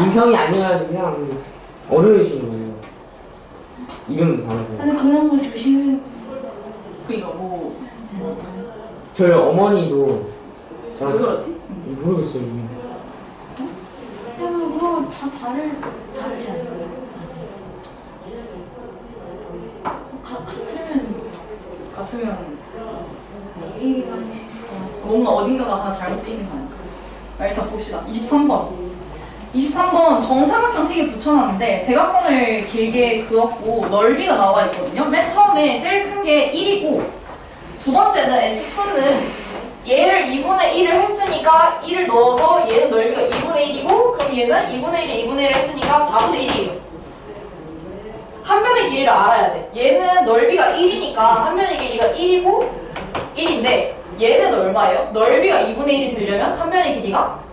인성이 아니라 그냥 어른이신 거예요. 이름도 다르고. 아니, 그런 거 조심해. 그니까 뭐 저희 어머니도 왜 그렇지? 모르겠어요. 이미. 그거 다 다르지 않나요? 같으면 이 방식. 뭔가 어딘가가 하나 잘못되어 있는 거 아닐까? 일단 봅시다. 23번 정사각형 3개 붙여놨는데 대각선을 길게 그었고 넓이가 나와 있거든요. 맨 처음에 제일 큰 게 1이고 두 번째는 S2는 얘를 2분의 1을 했으니까 1을 넣어서 얘는 넓이가 2분의 1이고 그럼 얘는 2분의 1에 2분의 1을 했으니까 4분의 1이에요. 한 면의 길이를 알아야 돼. 얘는 넓이가 1이니까 한 면의 길이가 1이고 1인데 얘는 얼마예요? 넓이가 2분의 1이 되려면 한 면의 길이가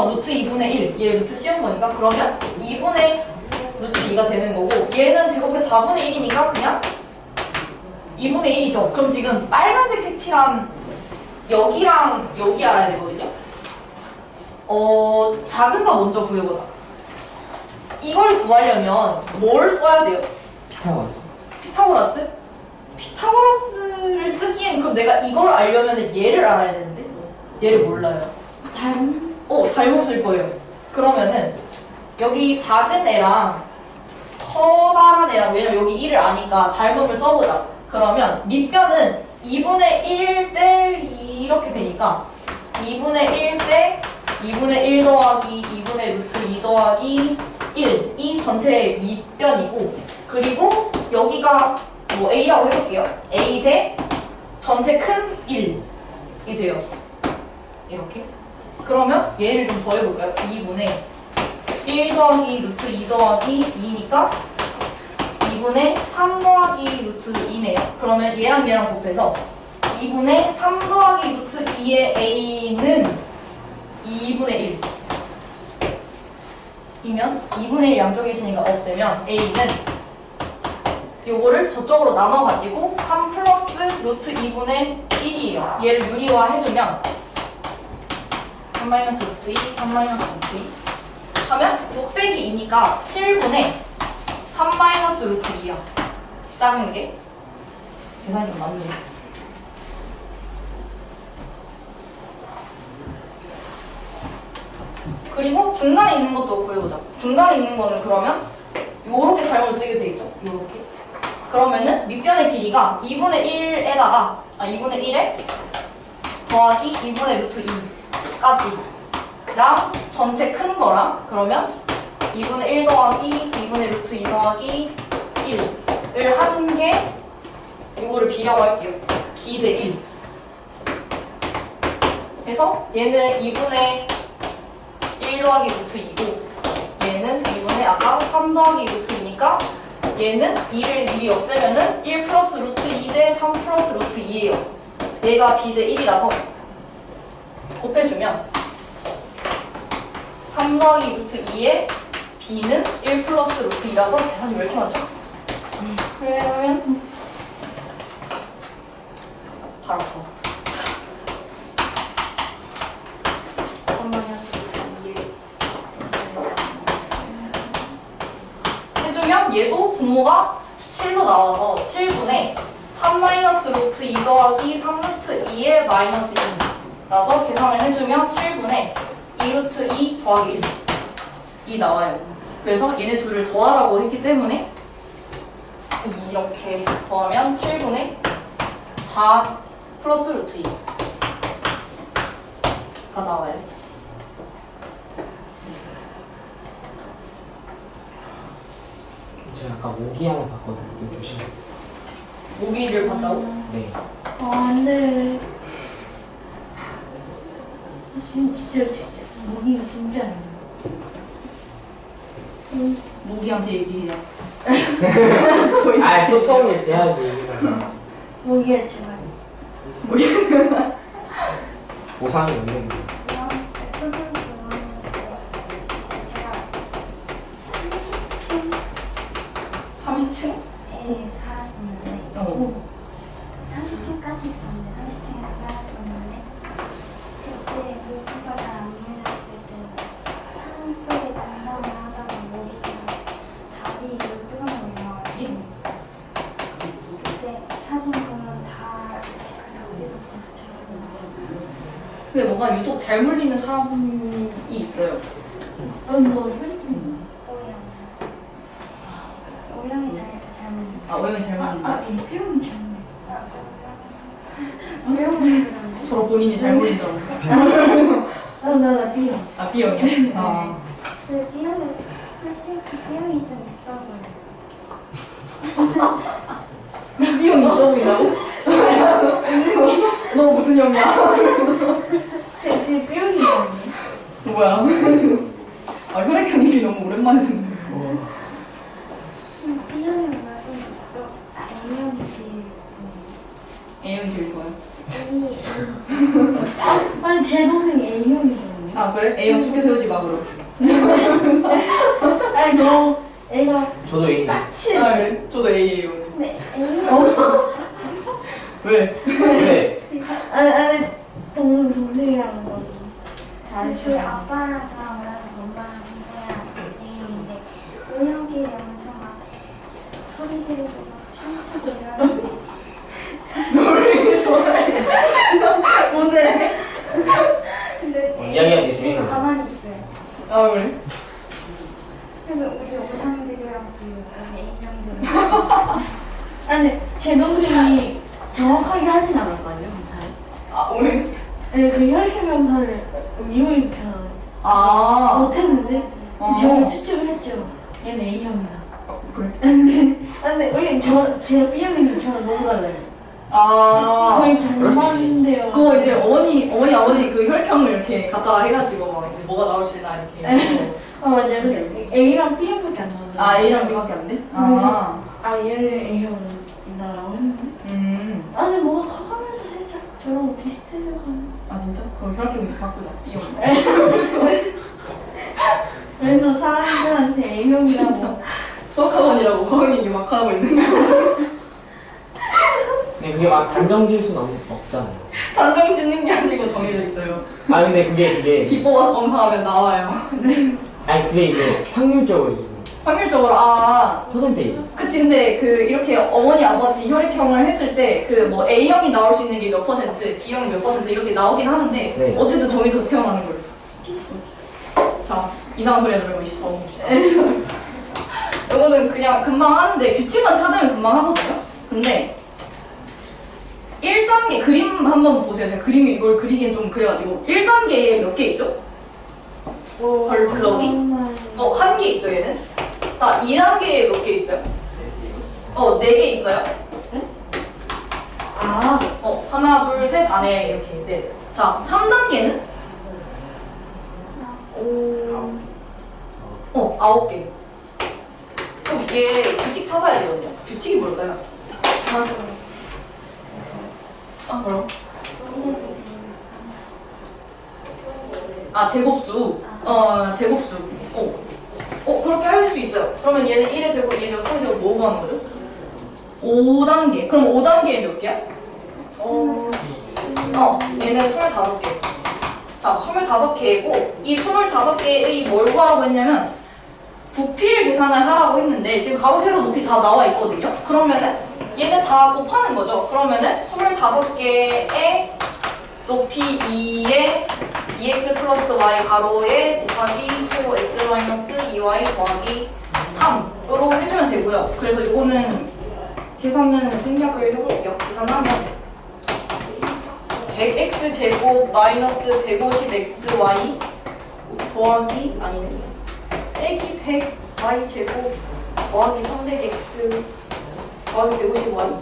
루트 2분의 1. 얘 루트 씌운 거니까 그러면 2분의 루트 2가 되는 거고 얘는 제곱해서 4분의 1이니까 그냥 2분의 1이죠. 그럼 지금 빨간색 색칠한 여기랑 여기 알아야 되거든요. 작은 거 먼저 구해보자. 이걸 구하려면 뭘 써야 돼요? 피타고라스. 피타고라스? 피타고라스를 쓰기엔 그럼 내가 이걸 알려면 얘를 알아야 되는데 얘를 몰라요. 달고 쓸 거예요. 그러면은 여기 작은 애랑 커다란 애랑 왜냐면 여기 1을 아니까 닮음을 써보자. 그러면 밑변은 2분의 1 대 이렇게 되니까 2분의 1 대 2분의 1 더하기 2분의 루트 2 더하기 1이 전체 밑변이고 그리고 여기가 뭐 A라고 해볼게요. A 대 전체 큰 1이 돼요. 이렇게. 그러면 얘를 좀 더해볼까요? 2분의 1 더하기 루트 2 더하기 2니까 2분의 3 더하기 루트 2네요. 그러면 얘랑 얘랑 곱해서 2분의 3 더하기 루트 2의 A는 2분의 1 이면 2분의 1 양쪽에 있으니까 없애면 A는 요거를 저쪽으로 나눠가지고 3 플러스 루트 2분의 1이에요. 얘를 유리화 해주면 3 마이너스 루트 2, 3 마이너스 루트 2 하면 9 빼기 2니까 7분의 3 마이너스 루트 2야. 작은 게. 계산이 좀 맞네. 그리고 중간에 있는 것도 구해보자. 중간에 있는 거는 그러면 요렇게 잘못 쓰게 되겠죠? 요렇게. 그러면은 밑변의 길이가 2분의 1에다가 2분의 1에 더하기 2분의 루트 2까지랑 전체 큰 거랑 그러면 2분의 1 더하기 2분의 루트 2 더하기 1을 한 게 이거를 b라고 할게요. b 대 1. 그래서 얘는 2분의 1 더하기 루트 2고 얘는 2분의 아까 3 더하기 루트 2니까 얘는 2를 미리 없애면은 1 플러스 루트 2 대 3 플러스 루트 2예요. 얘가 b 대 1이라서 곱해주면 3 더하기 루트 2에 b는 1 플러스 루트 2라서 계산이 왜 이렇게 맞죠? 그러면 바로 쳐. 3 마이너스 루트 2에 해주면 얘도 분모가 7로 나와서 7분의 3 마이너스 루트 2 더하기 3 루트 2에 마이너스 2라서 계산을 해주면 7분의 2 루트 2 더하기 1이 나와요. 그래서 얘네 둘을 더하라고 했기 때문에 이렇게 더하면 7분의 4 플러스 루트 2가 나와요. 제가 아까 모기 하나 봤거든요. 좀 조심해요. 모기를 봤다고? 네. 안돼. 진짜 모기가 진짜 안 돼. 모기한테 얘기해요. 아, 소통이 돼야지. 우리가. 모기야 제발. 보상이 없는 거. 초등학교 제가 30층에 30층? 살았었는데 30층까지 있었는데 30층에 살았었는데 그때 모기가 잘 안 물렸을 때 산속에 등산을 하다가 모기가 다리에 뚜껑이 올라와서 그때 사진 보면 다 스티커를 찢어서 붙였어요. 근데 뭔가 유독 잘 물리는 사람이 있어요. 뭐 혈증. 오영이 잘 먹는. 아, 오영이 잘 물린다. 이 표현이 잘못. 오영 먹는. 서로 본인이 잘 물린다고. 나 B형. 아, B형이요? 아. 그 B형은 사실 그 B형이 좀 있어 보여. B형 있어 보인다고? 너 무슨 형이야? 제 B형이거든요. 뭐야? 아, 혈액형 얘기 너무 오랜만에 듣는 거. B형이 뭔가 좀 있어. A형이 제일 A형이 제일 좋아요. 아니 제 동생 A형이거든요. 아, 그래? A형 축게 세우지 마, 그럼. 아니 너 애가 저도 A인데. 까치. 아, 그래? 저도 A예요. 근데 A형 왜? 왜? 아니 동생이랑 뭐 저 다르죠. 아빠랑 저랑 원하는 엄마랑 동생이랑 A형인데 O형끼리 엄청 막 소리 지르고 막 춤추고 이러는데 노래 좋아해. 뭔데? 근데 이야기가 되게 재밌는 거. 가만히 있어요. 아, 그래? 그래서 우리 O형들이랑 우리 A형들은 아니 제 동생이 정확하게 하진 않았거든요. 잘. 아, 오늘? 네, 그 혈액형 검사를 이용이 편하게 아. 못했는데 어. 제가 추측을 했죠. 얘는 A형이다. 그래? 근데 왜 제가 B형이니까 저랑 너무 달라요. 아. 거의 그럴 수 있지. 정반인데요. 그거 이제 어머니 아버지 그 혈액형을 이렇게 갖다가 해가지고 막 이제 뭐가 나올 수 있나 이렇게 해서. 맞아요. 근데 A랑 B형밖에 안 나와요. 아, A랑 B밖에 안 돼? 아. 얘는 A형이다라고 했는데 근데 뭐가 커가면서 살짝 저랑 비슷해져가는. 아, 진짜? 그럼 혈액형 좀 바꾸자. B형. 그래서 사람들한테 A형이라고. 수학학원이라고 거은이 막 하고 있는 거. 근데 그게 막 단정 지을 수는 없잖아요. 단정 짓는 게 아니고 정해져 있어요. 아, 근데 그게 비 뽑아서 검사하면 나와요. 아니 그게 이제 확률적으로 지금 확률적으로 퍼센테이지. 그치. 근데 그 이렇게 어머니 아버지 혈액형을 했을 때 그 뭐 A형이 나올 수 있는 게 몇 퍼센트, B형이 몇 퍼센트 이렇게 나오긴 하는데 네. 어쨌든 정해져서 태어나는 거예요. 자, 이상한 소리 하지 말고 이씨 이거는 그냥 금방 하는데 규칙만 찾으면 금방 하거든요. 근데 1단계 그림 한번 보세요. 제가 그림 이걸 그리기엔 좀 그래가지고 1단계에 몇 개 있죠? 벌블럭이? 한 개 있죠 얘는? 자, 2단계에 몇 개 있어요? 4개 있어요. 하나, 둘, 셋 안에 이렇게 네. 자, 3단계는? 9개. 또 이게 규칙 찾아야 되거든요. 규칙이 뭘까요? 뭐라고? 제곱수. 제곱수. 그렇게 할 수 있어요. 그러면 얘는 1의 제곱, 2의 제곱, 3의 제곱 뭐고 하는 거죠? 5단계. 그럼 5단계에 몇 개야? 얘는 25개. 자, 25개고, 이 25개의 뭘 구하라고 했냐면, 부피를 계산을 하라고 했는데, 지금 가로, 세로, 높이 다 나와 있거든요? 그러면은, 얘는 다 곱하는 거죠. 그러면은, 25개의 높이 2에 2x 플러스 y 가로에 곱하기 세로 x 마이너스 2y 더하기 3으로 해주면 되고요. 그래서 이거는 계산은 생략을 해볼게요. 계산하면 100x 제곱 마이너스 150xy 더하기 아니네 빼기 100y 제곱 더하기 300x 더하기 150y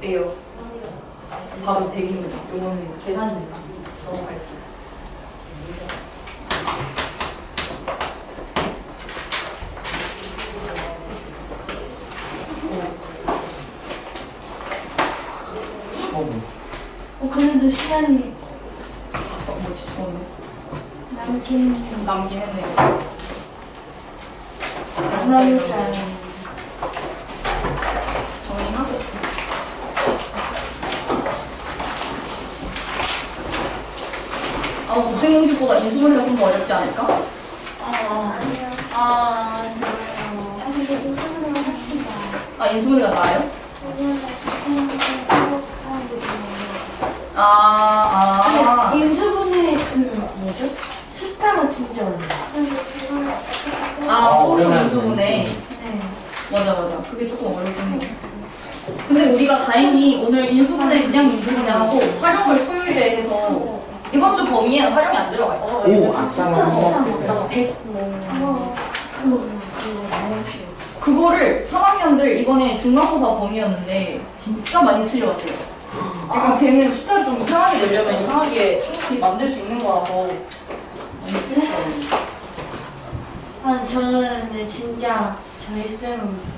예요. 바로 100입니다. 요거는 계산이니까 넘어갈게요. 그래도 시간이 뭐지 죽었네. 남긴 했네요. 남을 줄 알았네. 정리하고. 고생공식보다 인수분해가 좀 더 어렵지 않을까? 인수분해가 나아요? 인수분해 뭐죠? 숫자가 진짜 어려워요. 수로 어려워요. 인수분해. 네. 맞아. 그게 조금 어렵긴 해. 근데 우리가 다행히 오늘 인수분해 그냥 인수분해하고 활용을 토요일에 해서 이번 주 범위에는 활용이 안 들어가요. 오, 아싸. 그거를 3학년들 이번에 중간고사 범위였는데 진짜 많이 틀려왔어요. 그러니까 걔는 숫자를 좀 이상하게 내려면 이상하게 충분히 만들 수 있는 거라서 많이 틀렸어요. 저는 진짜 저희 쌤은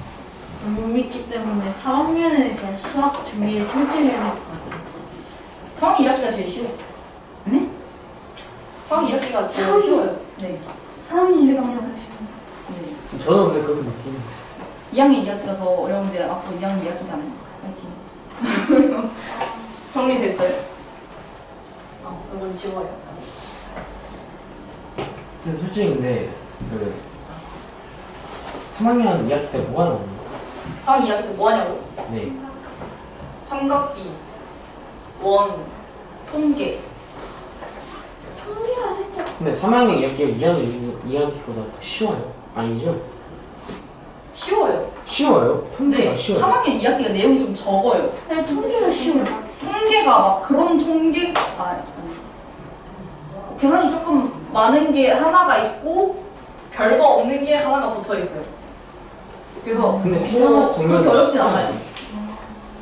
못 믿기 때문에 3학년에 대한 수학 준비를 철저히 해야 될 것 같아요. 3학기 1학기가 제일 쉬워요. 네? 3학기 1학기가 제일 쉬워요. 네. 3학년 제가 네. 저는 근데 그렇게 느끼는 2학년 2학기가 더 어려운데 앞으로 2학년 2학기잖아요. 파이팅. 정리됐어요? 이건 지워요. 근데 솔직히 근데 그 3학년 2학기 때 뭐 하는 거예요? 3학년 2학기 때 뭐 하냐고? 네. 삼각비, 원, 통계. 통계가 살짝 근데 3학년 2학기가 2학기보다 더 쉬워요? 아니죠? 쉬워요. 쉬워요? 통계가 근데 쉬워요? 3학년 2학기가 내용이 좀 적어요. 네, 통계가 쉬워요. 통계가 막 그런 통계, 계산이 조금 많은 게 하나가 있고 별거 없는 게 하나가 붙어 있어요. 그래서 근데 피타고라스 정렬 그렇게 어렵진 않아요.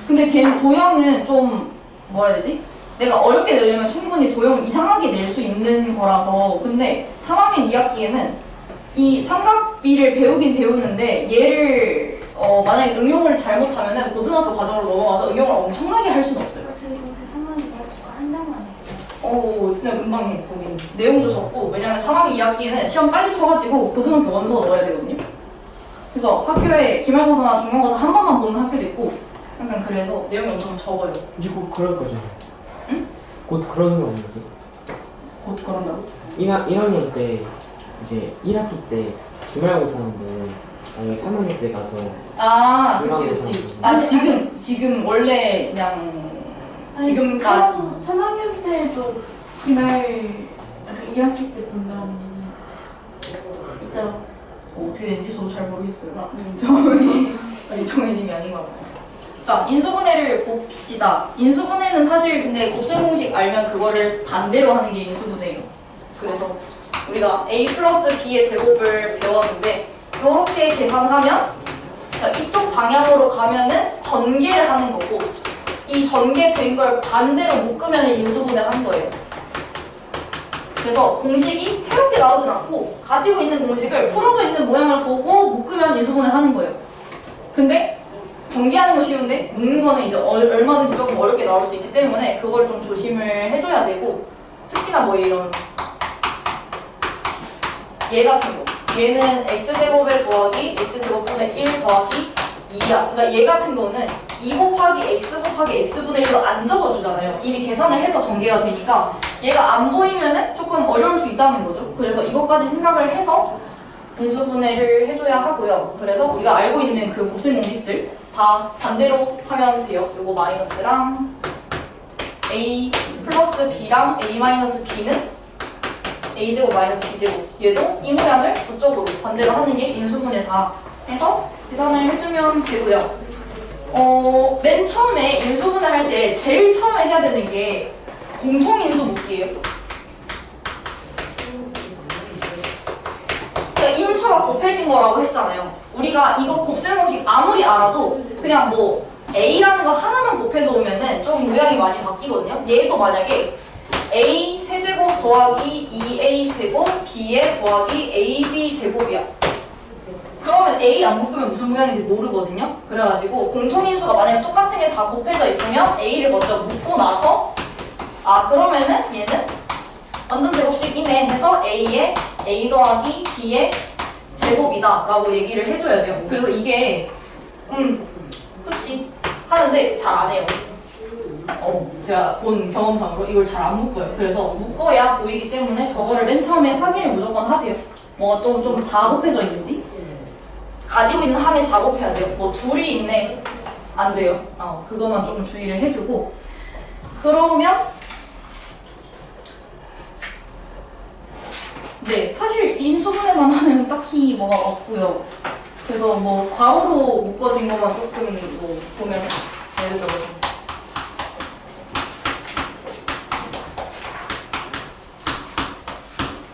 근데 걔 도형은 좀 뭐라 해야 되지? 내가 어렵게 내려면 충분히 도형 이상하게 낼 수 있는 거라서. 근데 3학년 2학기에는 이 삼각비를 배우긴 배우는데 얘를 만약에 응용을 잘못하면은 고등학교 과정으로 넘어가서 응용을 엄청나게 할 수는 없어요. 저희 동생 3학년에 한 달만 했어요. 진짜 금방 해, 거기는. 내용도 적고, 왜냐면 3학년 2학기는 시험 빨리 쳐가지고 고등학교 원서 넣어야 되거든요. 그래서 학교에 기말고사나 중간고사 한 번만 보는 학교도 있고, 약간 그래서 내용이 엄청 적어요. 이제 곧 그럴 거잖아. 응? 곧 그러는 거 아니겠어? 곧 그런다고? 1학년 때 이제 1학기 때 기말고사하고 아니 3학년 때 가서 아, 중간고사 그치. 아, 지금 원래 그냥 지금까지. 3학년 때도 기말 2학기 때 본다는 있더라고요. 어떻게 된지 저도 잘 모르겠어요. 정혜님이 아닌 것 같아요. 자, 인수분해를 봅시다. 인수분해는 사실 근데 곱셈 공식 알면 그거를 반대로 하는 게 인수분해예요. 그래서 우리가 a 플러스 b의 제곱을 배웠는데 이렇게 계산하면 이쪽 방향으로 가면은 전개를 하는 거고 이 전개된 걸 반대로 묶으면 인수분해 한 거예요. 그래서 공식이 새롭게 나오진 않고 가지고 있는 공식을 풀어져 있는 모양을 보고 묶으면 인수분해 하는 거예요. 근데 전개하는 거 쉬운데 묶는 거는 이제 얼마든지 조금 어렵게 나올 수 있기 때문에 그걸 좀 조심을 해줘야 되고 특히나 뭐 이런 얘 같은 거 얘는 x제곱에 더하기 x제곱분의 1 더하기 2야. 그러니까 얘 같은 거는 2 곱하기 x 곱하기 x분의 1로 안 적어주잖아요. 이미 계산을 해서 전개가 되니까 얘가 안 보이면은 조금 어려울 수 있다는 거죠. 그래서 이것까지 생각을 해서 인수분해를 해줘야 하고요. 그래서 우리가 알고 있는 그 곱셈 공식들 다 반대로 하면 돼요. 요거 마이너스랑 a 플러스 b랑 a 마이너스 b는 a제곱 마이너스 b제곱 얘도 이 모양을 저쪽으로 반대로 하는 게 인수분해 다 해서 계산을 해주면 되고요. 맨 처음에 인수분해 할 때 제일 처음에 해야 되는 게 공통인수 묻기예요. 그러니까 인수가 곱해진 거라고 했잖아요. 우리가 이거 곱셈 공식 아무리 알아도 그냥 뭐 a라는 거 하나만 곱해 놓으면은 좀 모양이 많이 바뀌거든요. 얘도 만약에 a 세제곱 더하기 2a 제곱 b에 더하기 ab 제곱이야. 그러면 a 안 묶으면 무슨 모양인지 모르거든요. 그래가지고 공통인수가 만약에 똑같은 게 다 곱해져 있으면 a를 먼저 묶고 나서 아 그러면은 얘는 완전 제곱식이네 해서 a에 a 더하기 b의 제곱이다 라고 얘기를 해줘야 돼요. 그래서 이게 그치 하는데 잘 안 해요. 제가 본 경험상으로 이걸 잘 안 묶어요. 그래서 묶어야 보이기 때문에 저거를 맨 처음에 확인을 무조건 하세요. 뭐가 또 좀 다 곱해져 있는지 가지고 있는 항에 다 곱해야 돼요. 뭐 둘이 있네 안 돼요. 그것만 좀 주의를 해주고 그러면 네 사실 인수분해만 하면 딱히 뭐가 없고요. 그래서 뭐 괄호로 묶어진 것만 조금 뭐 보면 예를 들어서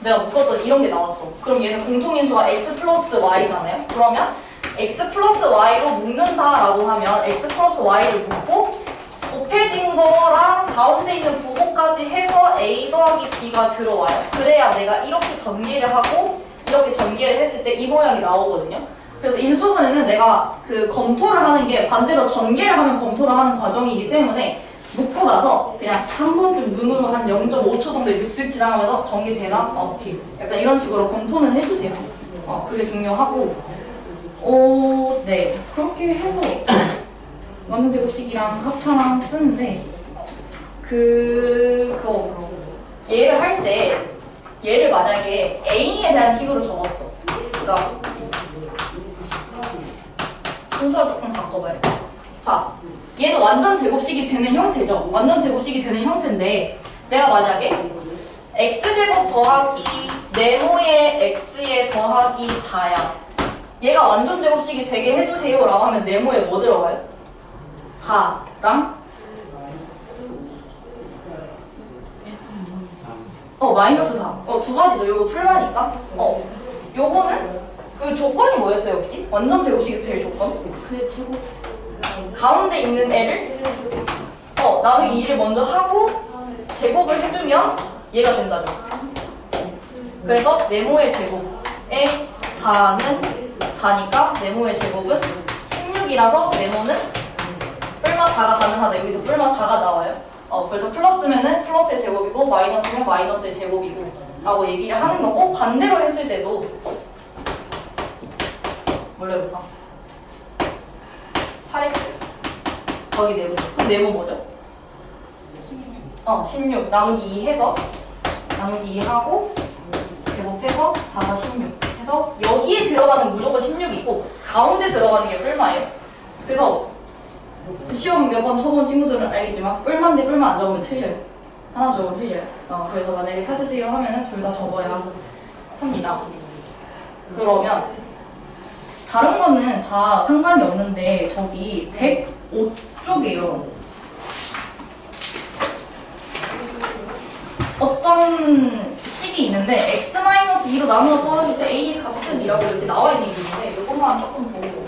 내가 묶었더니 이런 게 나왔어. 그럼 얘는 공통인수가 x 플러스 y잖아요. 그러면 x 플러스 y로 묶는다라고 하면 x 플러스 y를 묶고 곱해진 거랑 가운데 있는 부호까지 해서 a 더하기 b가 들어와요. 그래야 내가 이렇게 전개를 하고 이렇게 전개를 했을 때 이 모양이 나오거든요. 그래서 인수분해는 내가 그 검토를 하는 게 반대로 전개를 하면 검토를 하는 과정이기 때문에 묶고 나서 그냥 한 번쯤 눈으로 한 0.5초 정도 이렇게 쓱 지나가면서 전개되나? 오케이. 약간 이런 식으로 검토는 해주세요. 그게 중요하고. 네. 그렇게 해서 완전 제곱식이랑 합차랑 쓰는데 얘를 할 때 얘를 만약에 A에 대한 식으로 적었어. 그러니까 순서를 조금 바꿔봐요. 자. 얘는 완전 제곱식이 되는 형태죠. 완전 제곱식이 되는 형태인데 내가 만약에 x제곱 더하기 네모의 x에 더하기 4야. 얘가 완전 제곱식이 되게 해주세요 라고 하면 네모에 뭐 들어가요? 4랑 마이너스 4. 두 가지죠. 요거 풀마니까. 요거는 그 조건이 뭐였어요 혹시? 완전 제곱식이 될 조건? 그 제곱 가운데 있는 애를 나누기 2를 먼저 하고 제곱을 해주면 얘가 된다죠. 그래서 네모의 제곱에 4는 4니까 네모의 제곱은 16이라서 네모는 뿔마 4가 가능하다. 여기서 뿔마 4가 나와요. 그래서 플러스면은 플러스의 제곱이고 마이너스면 마이너스의 제곱이고 라고 얘기를 하는 거고 반대로 했을 때도 뭘로 해볼까? 8x 거기 네모죠. 그럼 네모 뭐죠? 16 나누기 2 해서 나누기 2 하고 제곱해서 해서 4, 4, 16 해서 여기에 들어가는 무조건 16이고 가운데 들어가는 게 뿔마예요. 그래서 시험 몇 번 쳐본 친구들은 알겠지만 뿔만 대 뿔만 안 적으면 틀려요. 하나 적으면 틀려요. 그래서 만약에 찾으세요 하면은 둘 다 적어야 합니다. 그러면 다른 거는 다 상관이 없는데 저기 105쪽이에요. 어떤 식이 있는데 x-2로 나누어 떨어질 때 a의 값은 이라고 이렇게 나와 있는 게 있는데 이것만 조금 보고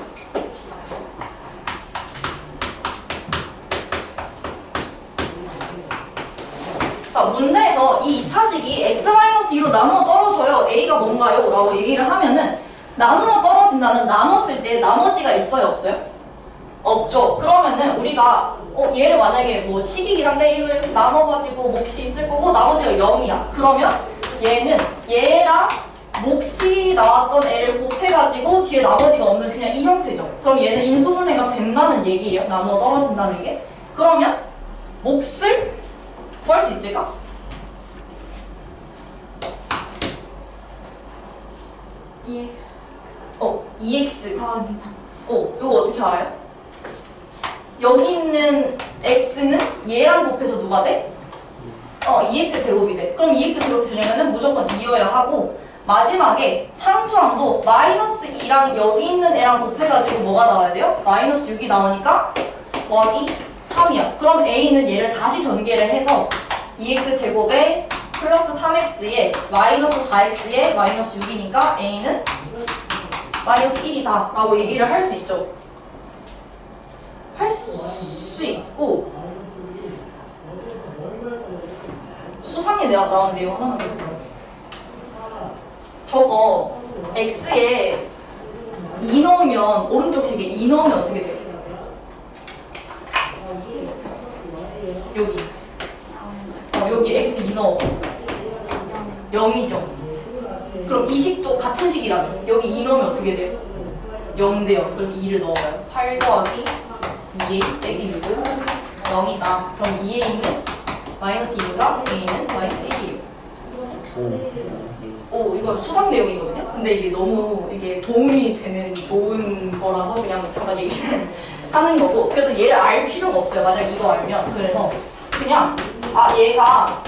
자, 문제에서 이 2차식이 x-2로 나누어 떨어져요. a가 뭔가요? 라고 얘기를 하면은 나누어 떨어진다는 나눴을 때 나머지가 있어요? 없어요? 없죠. 그러면은 우리가 얘를 만약에 뭐 12기랑 내를 나눠가지고 몫이 있을 거고 나머지가 0이야. 그러면 얘는 얘랑 몫이 나왔던 애를 곱해가지고 뒤에 나머지가 없는 그냥 이 형태죠. 그럼 얘는 인수분해가 된다는 얘기예요. 나누어 떨어진다는 게. 그러면 몫을 구할 수 있을까? dx 2x. 더하기 3. 이거 어떻게 알아요? 여기 있는 x는 얘랑 곱해서 누가 돼? 2x 제곱이 돼. 그럼 2x 제곱 되려면 무조건 2여야 하고 마지막에 상수항도 마이너스 2랑 여기 있는 애랑 곱해가지고 뭐가 나와야 돼요? 마이너스 6이 나오니까 더하기 3이야. 그럼 a는 얘를 다시 전개를 해서 2x 제곱에 플러스 3x에 마이너스 4x에 마이너스 6이니까 a는 마이너스 1이다 라고 얘기를 할 수 있죠. 할 수 있고 수상에 내가 나온 내용 하나만 더 볼게요. 저거 x에 2 넣으면 오른쪽 식에 2 넣으면 어떻게 돼요? 여기 x 2 넣어 0이죠. 그럼 이 식도 같은 식이라면 여기 2 넣으면 어떻게 돼요? 0 돼요. 그래서 2를 넣어봐요. 8 더하기 2a 빼기 6은 0이다. 그럼 2에 있는 마이너스 2가 a는 마이너스 1이에요. 이거 수상 내용이거든요. 근데 이게 너무 이게 도움이 되는 좋은 거라서 그냥 잠깐 얘기를 하는 거고. 그래서 얘를 알 필요가 없어요. 만약 이거 알면. 그래서 그냥 얘가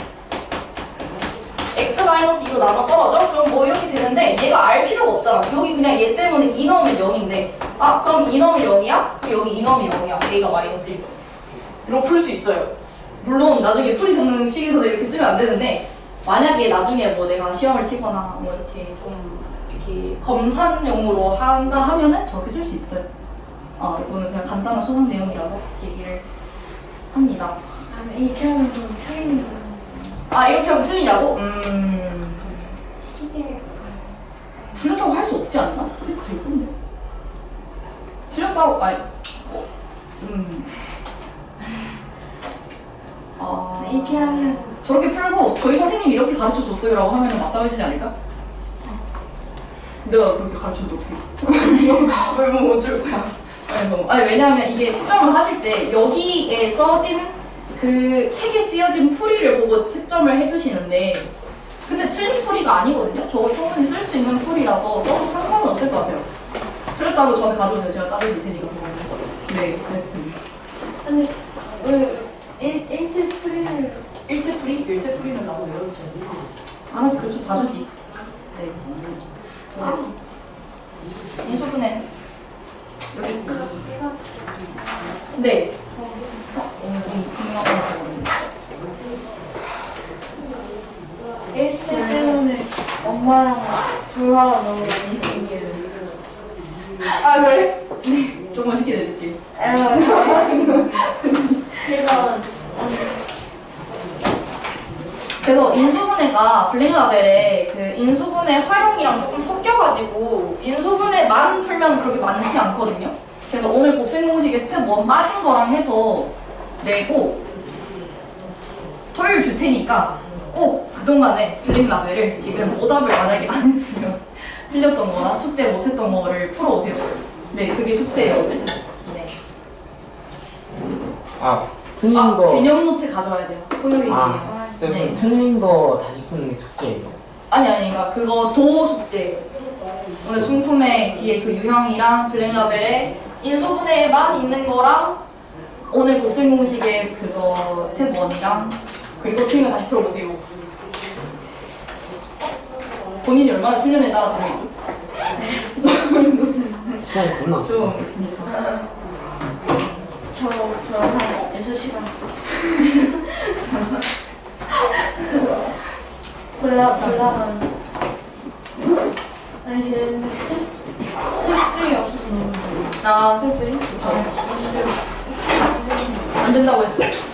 x-2로 나눠 떨어져? 그럼 뭐 이렇게 되는데 얘가 알 필요가 없잖아. 여기 그냥 얘 때문에 2 넣으면 0인데 그럼 2 넣으면 0이야? 그럼 여기 2 넣으면 0이야. a가 마이너스 1. 이렇게 풀 수 있어요. 물론 나중에 풀이 정식에서도 이렇게 쓰면 안 되는데 만약에 나중에 뭐 내가 시험을 치거나 뭐 이렇게 좀 이렇게 검산용으로 한다 하면은 저렇게 쓸 수 있어요. 이거는 그냥 간단한 수상 내용이라서 같이 얘기를 합니다. 이렇게 하면 좀 틀리는 거. 이렇게 하면 틀리냐고? 11. 틀렸다고 할 수 없지 않나? 그래도 될 건데. 틀렸다고, 이렇게 하면 저렇게 풀고 저희 선생님이 이렇게 가르쳐 줬어요 라고 하면 맞다고 해주지 않을까? 내가 그렇게 가르쳤는데 어떻게 왜 뭐 어쩔 거야? 왜냐하면 이게 채점을 하실 때 여기에 써진 그 책에 쓰여진 풀이를 보고 채점을 해주시는데 근데 틀린 풀이가 아니거든요? 저거 충분히 쓸 수 있는 풀이라서 써도 상관은 없을 것 같아요. 틀렸다고 저한테 가져오세요. 제가 따져줄 테니까 그거는. 네, 하여튼 근데 왜 1대 풀이를 1태 풀이? 1태 풀이는 나도 외웠지. 하나씩 그좀 봐주지. 네. 인수분해 여기 네. 오늘 좀 중요한 거 적었는데. 1대 때문에 엄마랑 불화가 너무 많이 생겨요. 그래? 조금만 쉽게 내줄게. 제가 그래서 인수분해가 블랙라벨에 그 인수분해 활용이랑 조금 섞여가지고 인수분해만 풀면 그렇게 많지 않거든요. 그래서 오늘 곱셈 공식의 스텝 1 빠진 거랑 해서 내고 토요일 줄 테니까 꼭 그동안에 블랙라벨을 지금 오답을 만약에 안 했으면 틀렸던 거나 숙제 못했던 거를 풀어오세요. 네, 그게 숙제예요. 오늘. 네. 틀린 거. 개념 노트 가져와야 돼요. 토요일이에요. 쌤, 네. 틀린 거 다시 푸는 게 숙제예요. 아니, 그러니까 그거 도 숙제. 오늘 순품의 뒤에 그 유형이랑 블랙라벨에 인수분해만 있는 거랑 오늘 곱셈 공식의 그거 스텝 1이랑 그리고 틀리면 다시 풀어보세요. 본인이 얼마나 틀렸냐에 따라 다르고. 시간이 겁나 없어. 좀 있으니까. 저한 6시간. 골라면. 아니, 걔는 스트링이 없어서 너무. 나 쓸쓸히? 안 된다고 했어.